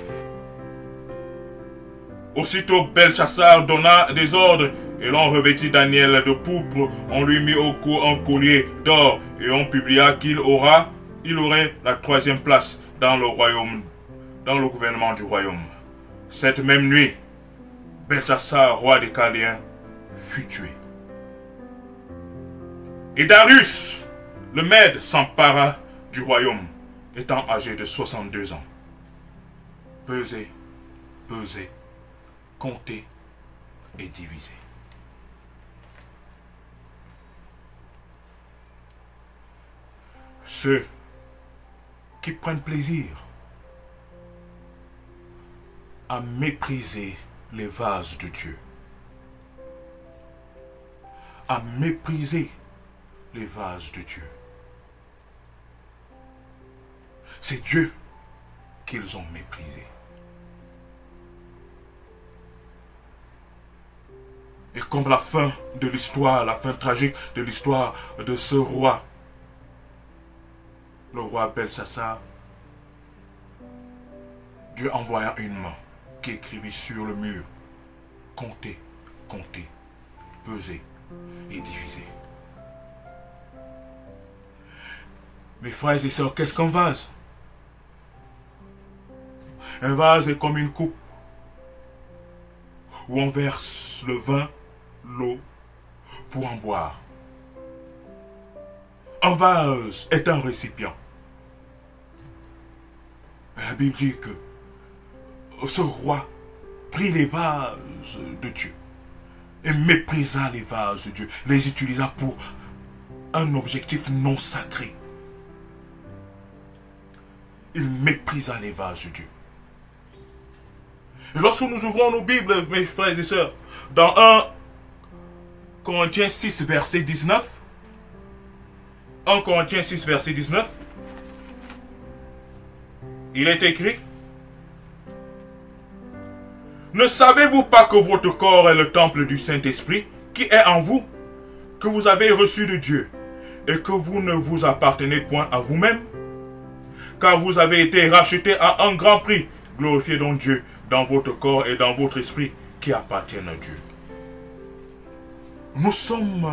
Aussitôt Belchassar donna des ordres et l'on revêtit Daniel de pourpre, on lui mit au cou un collier d'or et on publia qu'il aurait la 3e place dans le royaume, dans le gouvernement du royaume. Cette même nuit, Belchassar, roi des Chaldéens, fut tué. Et Darius, le Mède, s'empara du royaume, étant âgé de 62 ans. Pesez, pesez, comptez et divisez. Ceux qui prennent plaisir à mépriser les vases de Dieu, à mépriser les vases de Dieu, c'est Dieu qu'ils ont méprisé. Et comme la fin de l'histoire, la fin tragique de l'histoire de ce roi, le roi Belchassar, Dieu envoya une main qui écrivit sur le mur: comptez, comptez, pesez et divisez. Mes frères et sœurs, qu'est-ce qu'un vase? Un vase est comme une coupe où on verse le vin, l'eau, pour en boire. Un vase est un récipient. La Bible dit que ce roi prit les vases de Dieu et méprisa les vases de Dieu, les utilisa pour un objectif non sacré. Il méprisa les vases de Dieu. Et lorsque nous ouvrons nos Bibles, mes frères et sœurs, dans 1 Corinthiens 6, verset 19, 1 Corinthiens 6, verset 19, il est écrit: ne savez-vous pas que votre corps est le temple du Saint-Esprit qui est en vous, que vous avez reçu de Dieu, et que vous ne vous appartenez point à vous-même, car vous avez été rachetés à un grand prix. Glorifiez donc Dieu dans votre corps et dans votre esprit qui appartiennent à Dieu. Nous sommes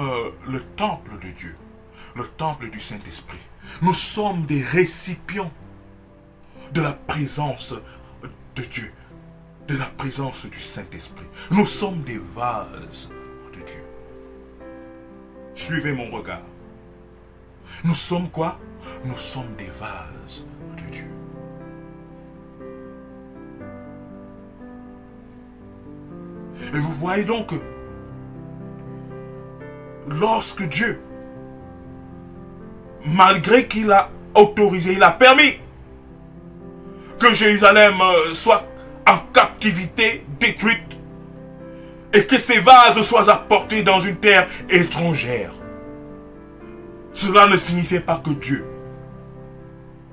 le temple de Dieu, le temple du Saint-Esprit. Nous sommes des récipients de la présence de Dieu, de la présence du Saint-Esprit. Nous sommes des vases de Dieu. Suivez mon regard. Nous sommes quoi? Nous sommes des vases de Dieu. Et vous voyez donc que lorsque Dieu, malgré qu'il a autorisé, il a permis que Jérusalem soit en captivité, détruite, et que ces vases soient apportés dans une terre étrangère, cela ne signifiait pas que Dieu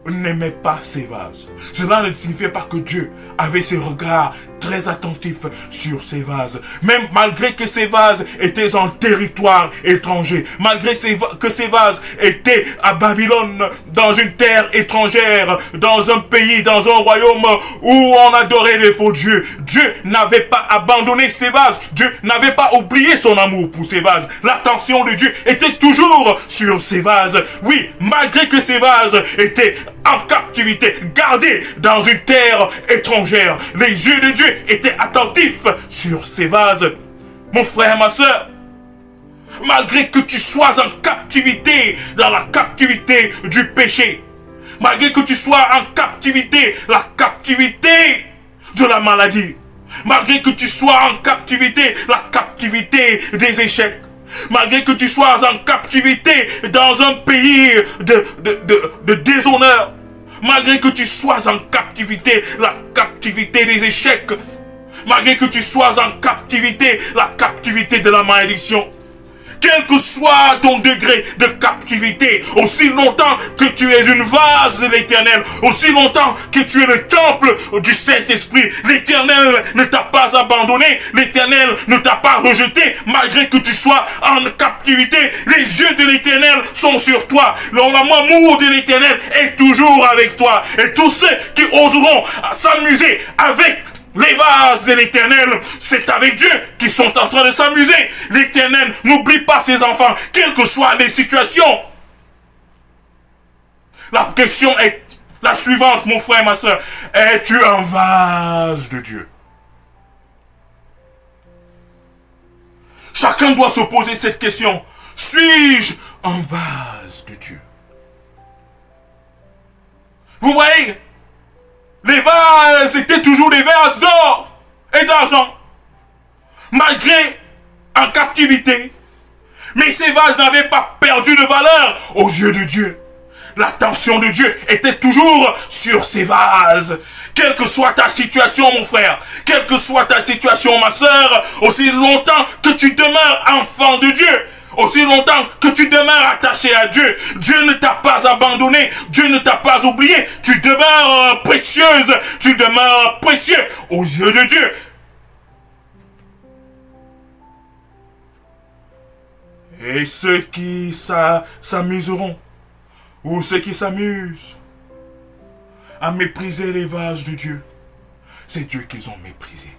n'aimait pas ces vases. Cela ne signifiait pas que Dieu avait ses regards très attentifs sur ces vases. Même malgré que ces vases étaient en territoire étranger, malgré que ces vases étaient à Babylone, dans une terre étrangère, dans un pays, dans un royaume où on adorait les faux dieux, Dieu n'avait pas abandonné ces vases. Dieu n'avait pas oublié son amour pour ces vases. L'attention de Dieu était toujours sur ces vases. Oui, malgré que ces vases étaient en captivité, gardés dans une terre étrangère, les yeux de Dieu étaient attentifs sur ces vases. Mon frère, ma soeur, malgré que tu sois en captivité, dans la captivité du péché, malgré que tu sois en captivité, la captivité de la maladie, malgré que tu sois en captivité, la captivité des échecs, malgré que tu sois en captivité dans un pays de déshonneur, malgré que tu sois en captivité, la captivité des échecs, malgré que tu sois en captivité, la captivité de la malédiction, quel que soit ton degré de captivité, aussi longtemps que tu es une vase de l'Éternel, aussi longtemps que tu es le temple du Saint-Esprit, l'Éternel ne t'a pas abandonné, l'Éternel ne t'a pas rejeté, malgré que tu sois en captivité, les yeux de l'Éternel sont sur toi, l'amour de l'Éternel est toujours avec toi, et tous ceux qui oseront s'amuser avec les vases de l'Éternel, c'est avec Dieu qu'ils sont en train de s'amuser. L'Éternel n'oublie pas ses enfants, quelles que soient les situations. La question est la suivante, mon frère, ma soeur. Es-tu un vase de Dieu? Chacun doit se poser cette question. Suis-je un vase de Dieu? Vous voyez, les vases étaient toujours des vases d'or et d'argent, malgré en captivité. Mais ces vases n'avaient pas perdu de valeur aux yeux de Dieu. L'attention de Dieu était toujours sur ces vases. Quelle que soit ta situation, mon frère, quelle que soit ta situation, ma soeur, aussi longtemps que tu demeures enfant de Dieu, aussi longtemps que tu demeures attaché à Dieu, Dieu ne t'a pas abandonné, Dieu ne t'a pas oublié, tu demeures précieuse, tu demeures précieux aux yeux de Dieu. Et ceux qui s'amuseront, ou ceux qui s'amusent à mépriser les vases de Dieu, c'est Dieu qu'ils ont méprisé.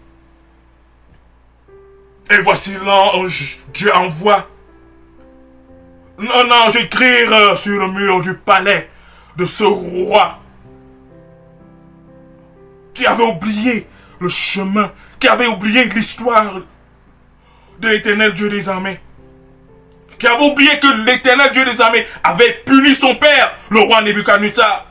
Et voici l'ange, Dieu envoie un ange écrire sur le mur du palais de ce roi qui avait oublié le chemin, qui avait oublié l'histoire de l'Éternel Dieu des armées, qui avait oublié que l'Éternel Dieu des armées avait puni son père, le roi Nebuchadnezzar,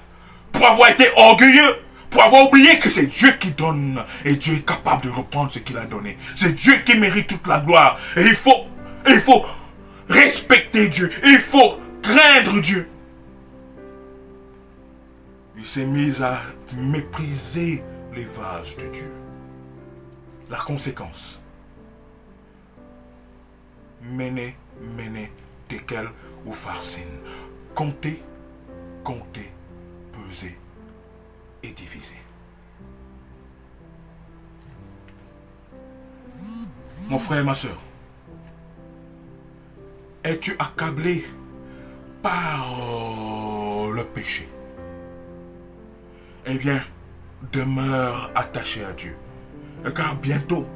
pour avoir été orgueilleux, pour avoir oublié que c'est Dieu qui donne et Dieu est capable de reprendre ce qu'il a donné. C'est Dieu qui mérite toute la gloire. Et il faut respecter Dieu. Il faut craindre Dieu. Il s'est mis à mépriser les vases de Dieu. La conséquence. Méné, tekel ou farcine. Compter, peser et diviser. Mon frère et ma soeur, es-tu accablé par le péché? Eh bien, demeure attaché à Dieu. Car bientôt,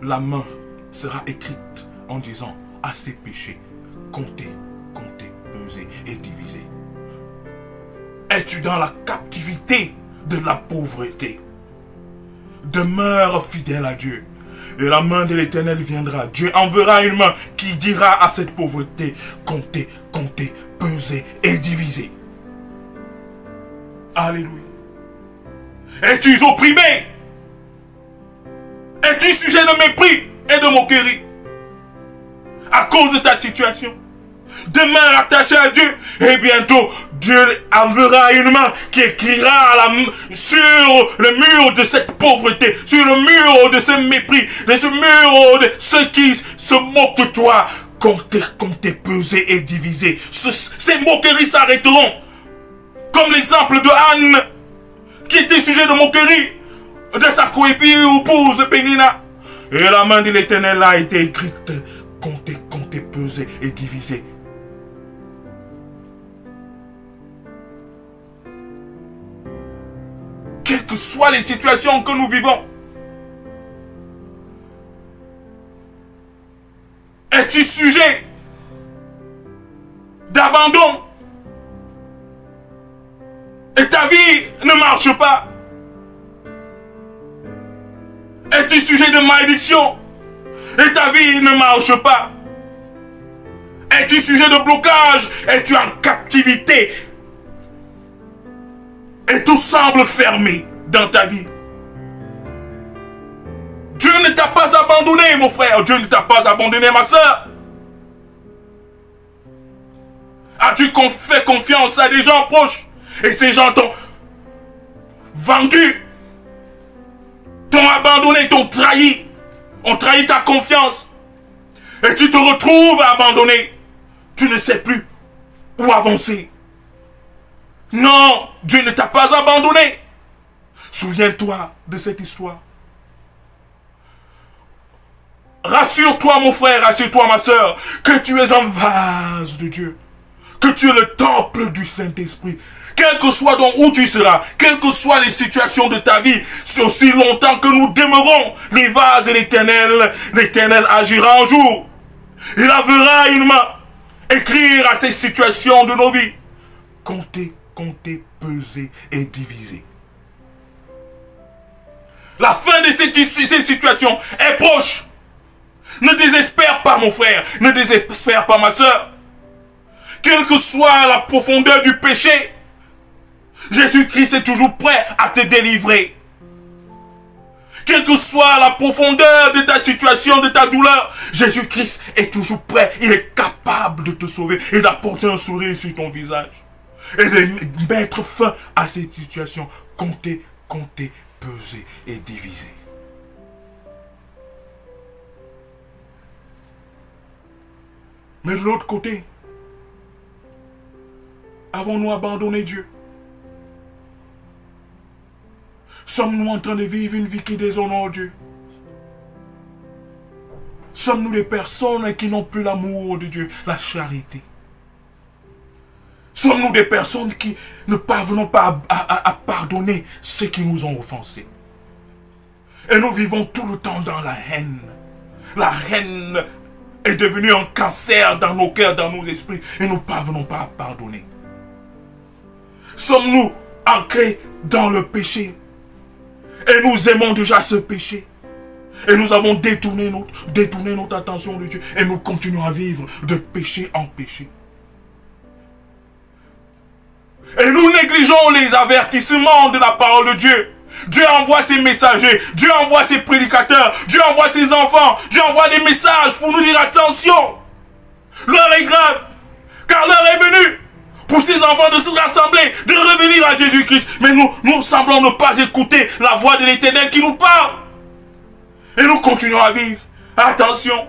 la main sera écrite en disant à ces péchés, comptez, peser et diviser. Es-tu dans la captivité de la pauvreté? Demeure fidèle à Dieu. Et la main de l'Éternel viendra. Dieu enverra une main qui dira à cette pauvreté, comptez, peser et diviser. Alléluia. Es-tu opprimé? Es-tu sujet de mépris et de moquerie à cause de ta situation? Demeure attaché à Dieu et bientôt Dieu enverra une main qui écrira sur le mur de cette pauvreté, sur le mur de ce mépris, de ce mur de ceux qui se moquent de toi. compter, peser et diviser. Ces moqueries s'arrêteront. Comme l'exemple de Anne, qui était sujet de moquerie de sa coépouse Pénina. Et la main de l'Éternel a été écrite. Compter, peser et diviser. Quelles que soient les situations que nous vivons, es-tu sujet d'abandon? Et ta vie ne marche pas? Es-tu sujet de malédiction? Et ta vie ne marche pas? Es-tu sujet de blocage? Es-tu en captivité? Et tout semble fermé dans ta vie. Dieu ne t'a pas abandonné, mon frère. Dieu ne t'a pas abandonné, ma soeur. As-tu fait confiance à des gens proches? Et ces gens t'ont vendu, t'ont abandonné, t'ont trahi. Ont trahi ta confiance. Et tu te retrouves abandonné. Tu ne sais plus où avancer. Non, Dieu ne t'a pas abandonné. Souviens-toi de cette histoire. Rassure-toi, mon frère, rassure-toi, ma soeur, que tu es un vase de Dieu. Que tu es le temple du Saint-Esprit. Quel que soit donc où tu seras, quelles que soient les situations de ta vie, c'est aussi longtemps que nous demeurons les vases de l'Éternel, l'Éternel agira un jour. Il lavera une main, écrire à ces situations de nos vies. Compter, peser et diviser. La fin de ces situations est proche. Ne désespère pas, mon frère, ne désespère pas, ma soeur. Quelle que soit la profondeur du péché, Jésus-Christ est toujours prêt à te délivrer. Quelle que soit la profondeur de ta situation, de ta douleur, Jésus-Christ est toujours prêt. Il est capable de te sauver et d'apporter un sourire sur ton visage. Et de mettre fin à cette situation. Compter, peser et diviser. Mais de l'autre côté, avons-nous abandonné Dieu? Sommes-nous en train de vivre une vie qui déshonore Dieu? Sommes-nous des personnes qui n'ont plus l'amour de Dieu, la charité? Sommes-nous des personnes qui ne parvenons pas à pardonner ceux qui nous ont offensés? Et nous vivons tout le temps dans la haine. La haine est devenue un cancer dans nos cœurs, dans nos esprits, et nous ne parvenons pas à pardonner. Sommes-nous ancrés dans le péché? Et nous aimons déjà ce péché. Et nous avons détourné notre attention de Dieu. Et nous continuons à vivre de péché en péché. Et nous négligeons les avertissements de la parole de Dieu. Dieu envoie ses messagers. Dieu envoie ses prédicateurs. Dieu envoie ses enfants. Dieu envoie des messages pour nous dire attention. L'heure est grave. Car l'heure est venue pour ces enfants de se rassembler, de revenir à Jésus-Christ. Mais nous semblons ne pas écouter la voix de l'Éternel qui nous parle. Et nous continuons à vivre. Attention.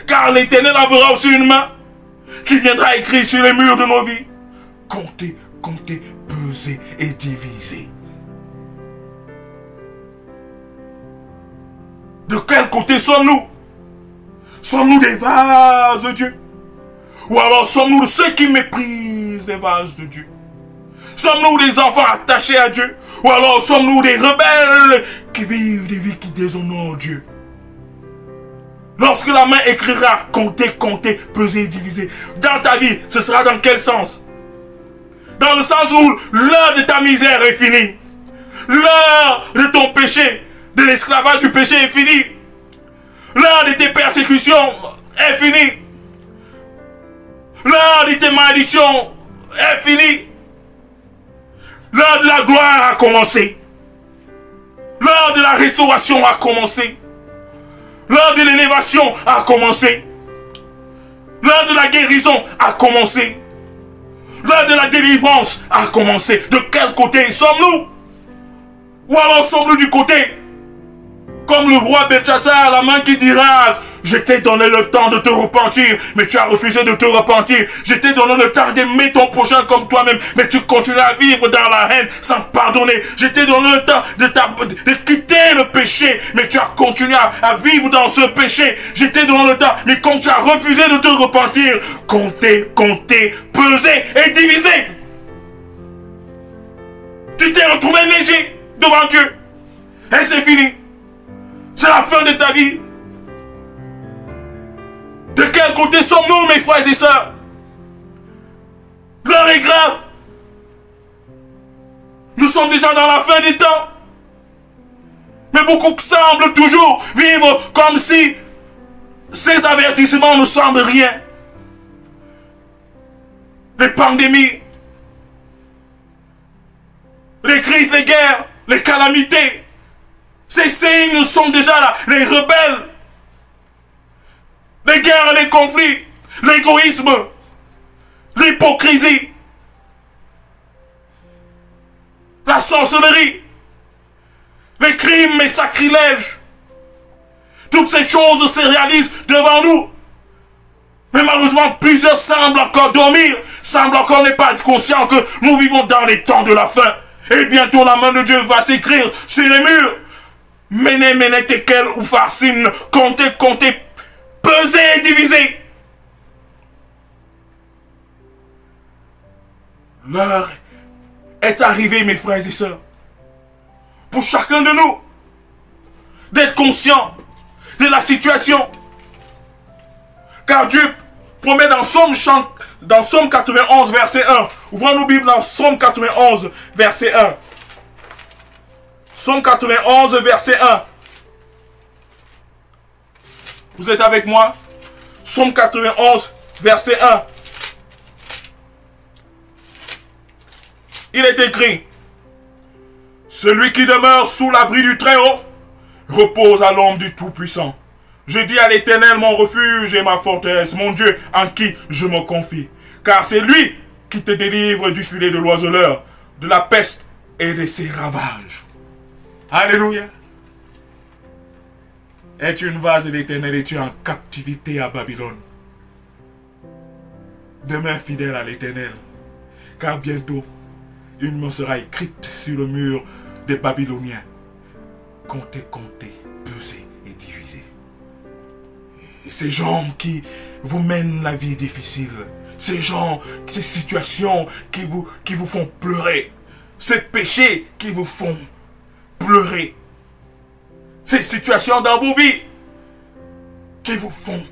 Car l'Éternel enverra aussi une main qui viendra écrire sur les murs de nos vies. Compter, peser et diviser. De quel côté sommes-nous? Sommes-nous des vases de Dieu? Ou alors sommes-nous ceux qui méprisent les vases de Dieu? Sommes-nous des enfants attachés à Dieu? Ou alors sommes-nous des rebelles qui vivent des vies qui déshonorent Dieu? Lorsque la main écrira compter, peser et diviser, dans ta vie, ce sera dans quel sens? Dans le sens où l'heure de ta misère est finie. L'heure de ton péché, de l'esclavage du péché est finie. L'heure de tes persécutions est finie. L'heure de tes malédictions est finie. L'heure de la gloire a commencé. L'heure de la restauration a commencé. L'heure de l'élévation a commencé. L'heure de la guérison a commencé. L'heure de la délivrance a commencé. De quel côté sommes-nous? Ou alors sommes-nous du côté comme le roi Belshazzar, la main qui dira Je t'ai donné le temps de te repentir, mais tu as refusé de te repentir. Je t'ai donné le temps d'aimer ton prochain comme toi-même, mais tu continues à vivre dans la haine sans pardonner. Je t'ai donné le temps de quitter le péché, mais tu as continué à vivre dans ce péché. Je t'ai donné le temps, mais comme tu as refusé de te repentir, compter, peser et diviser. Tu t'es retrouvé léger devant Dieu. Et c'est fini. C'est la fin de ta vie. De quel côté sommes-nous, mes frères et sœurs? L'heure est grave. Nous sommes déjà dans la fin des temps. Mais beaucoup semblent toujours vivre comme si ces avertissements ne semblent rien. Les pandémies, les crises et guerres, les calamités, ces signes sont déjà là. Les rebelles, les guerres et les conflits, l'égoïsme, l'hypocrisie, la sorcellerie, les crimes et sacrilèges. Toutes ces choses se réalisent devant nous. Mais malheureusement, plusieurs semblent encore dormir, semblent encore ne pas être conscients que nous vivons dans les temps de la fin. Et bientôt la main de Dieu va s'écrire sur les murs. Méné, tekel ou farcine, comptez, peser et diviser. L'heure est arrivée, mes frères et sœurs, pour chacun de nous, d'être conscient de la situation. Car Dieu promet dans Somme 91, verset 1. Ouvrons nos Bibles dans Somme 91, verset 1. Somme 91, verset 1. Vous êtes avec moi? Somme 91, verset 1. Il est écrit: celui qui demeure sous l'abri du Très-Haut repose à l'ombre du Tout-Puissant. Je dis à l'Éternel, mon refuge et ma forteresse, mon Dieu en qui je me confie. Car c'est lui qui te délivre du filet de l'oiseleur, de la peste et de ses ravages. Alléluia. Es-tu une vase de l'Éternel et tu es en captivité à Babylone? Demeure fidèle à l'Éternel, car bientôt une mot sera écrite sur le mur des Babyloniens. Comptez, pesez et divisez. Et ces gens qui vous mènent la vie difficile, ces gens, ces situations qui vous font pleurer, ces péchés qui vous font pleurer, ces situations dans vos vies qui vous font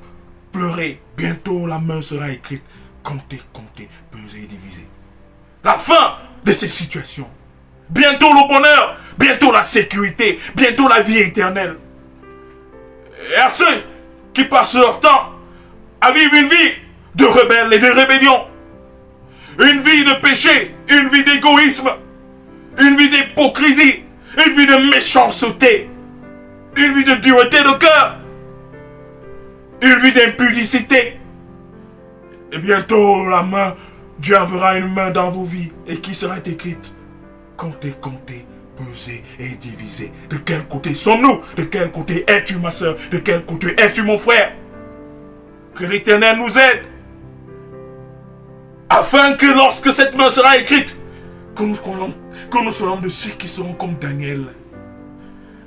pleurer, bientôt la main sera écrite. Comptez, pesez et divisez. La fin de ces situations. Bientôt le bonheur, bientôt la sécurité, bientôt la vie éternelle. Et à ceux qui passent leur temps à vivre une vie de rebelles et de rébellion, une vie de péché, une vie d'égoïsme, une vie d'hypocrisie, une vie de méchanceté, une vie de dureté de cœur, une vie d'impudicité. Et bientôt la main, Dieu enverra une main dans vos vies et qui sera écrite: comptez, pesez et divisez. De quel côté sommes-nous? De quel côté es-tu, ma soeur? De quel côté es-tu, mon frère? Que l'Éternel nous aide, afin que lorsque cette main sera écrite, que nous soyons de ceux qui seront comme Daniel,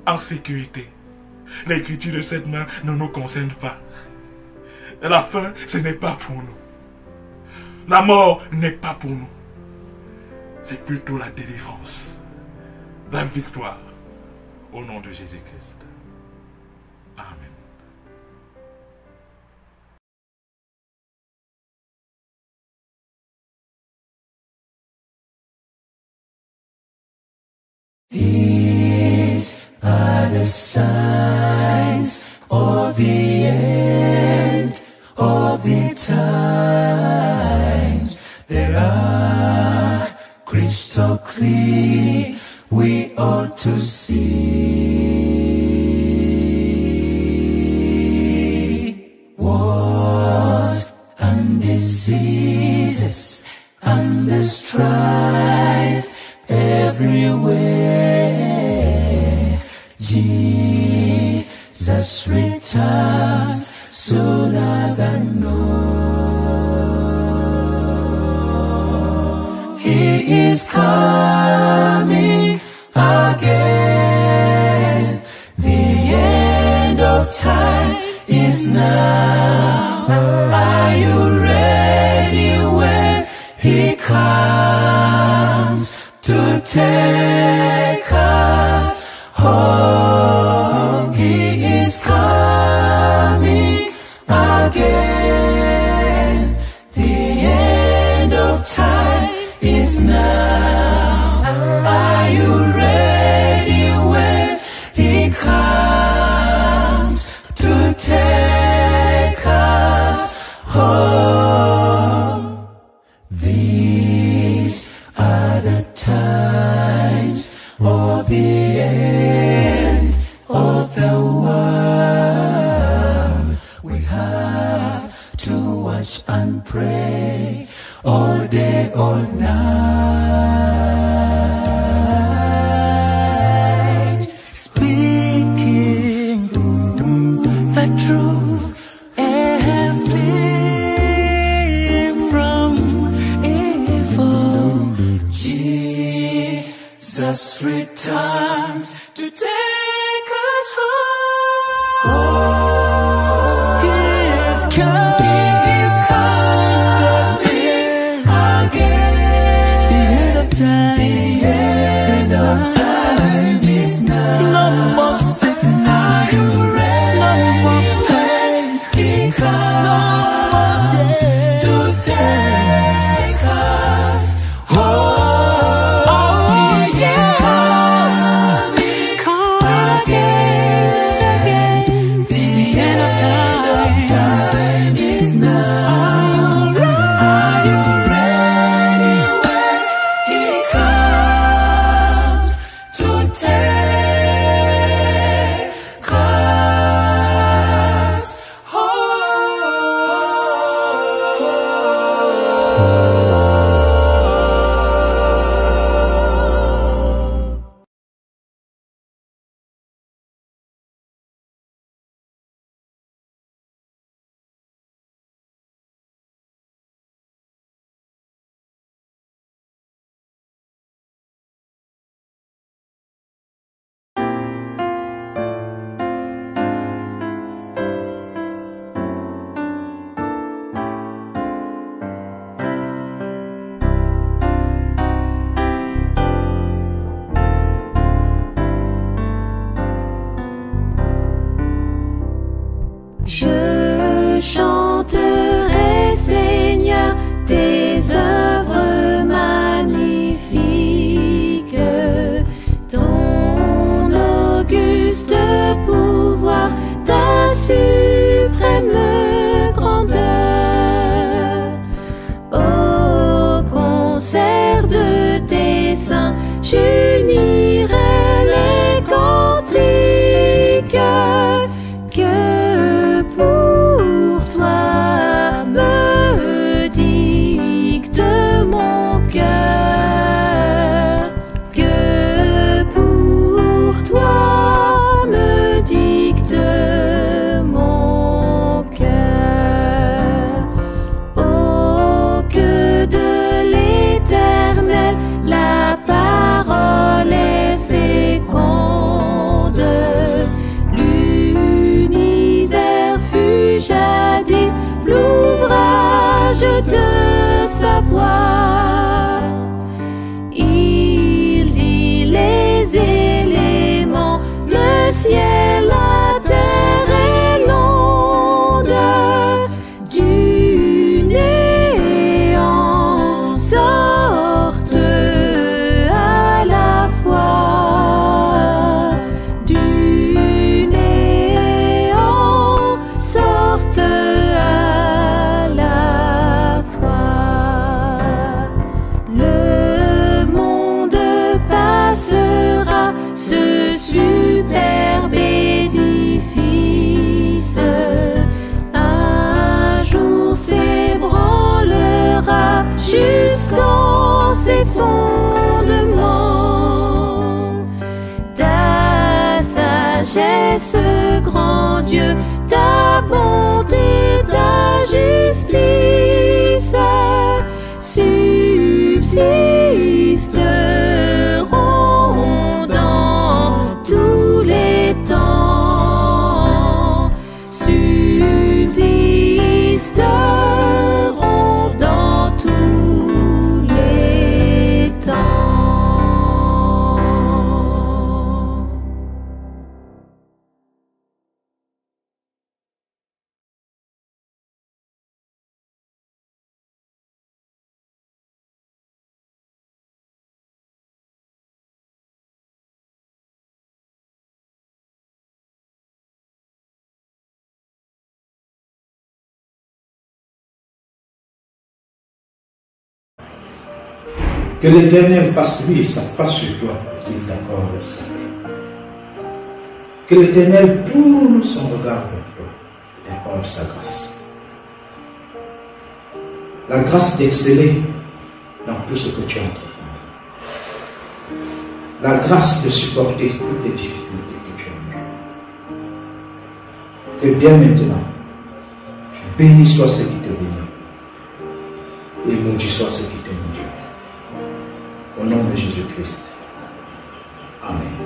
en sécurité. L'écriture de cette main ne nous concerne pas. La fin, ce n'est pas pour nous. La mort n'est pas pour nous. C'est plutôt la délivrance, la victoire, au nom de Jésus-Christ. Amen. These are the signs of the end of the times. There are crystal clear, we ought to see. Wars and diseases and the strife everywhere. Jesus returns sooner than known. He is coming again. The end of time is now. Are you ready when he comes to take us home? He is coming again. The end of time is now. Are you ready when he comes to take us home? These are the times of the end of the world. We have to watch and pray all day, all night, speaking the truth and fleeing from evil. Jesus returns to take us home. He is coming again. The end of time. The end of time is now. No more sickness. Are you ready? No more pain. He comes to take us home. Oh, yeah. Coming again. The end of time is now. Are you ready when he comes to take us home? Je chanterai, Seigneur, tes œuvres magnifiques, ton auguste pouvoir, ta suprême grandeur. Au concert de tes saints, j'unirai les cantiques que pour toi me dicte mon cœur, que pour toi me dicte mon cœur. Oh, que de l'Éternel la parole est féconde. L'univers fut jadis l'ouvrage de sa voix. Il dit les éléments, le ciel, la terre et l'onde. Du néant sortent à la fois. Du néant sortent à la fois. Le monde passera, ce superbe c'est ce grand Dieu, ta bonté, ta justice subsisteront dans tous les temps, subsisteront dans tous les temps. Que l'Éternel fasse lui sa face sur toi et qu'il t'accorde sa paix. Que l'Éternel tourne son regard vers toi et t'accorde sa grâce. La grâce d'exceller dans tout ce que tu entreprends. La grâce de supporter toutes les difficultés que tu as. Que dès maintenant, béni soit ce qui te bénit et maudit soit ce qui te maudit. Au nom de Jésus-Christ. Amen.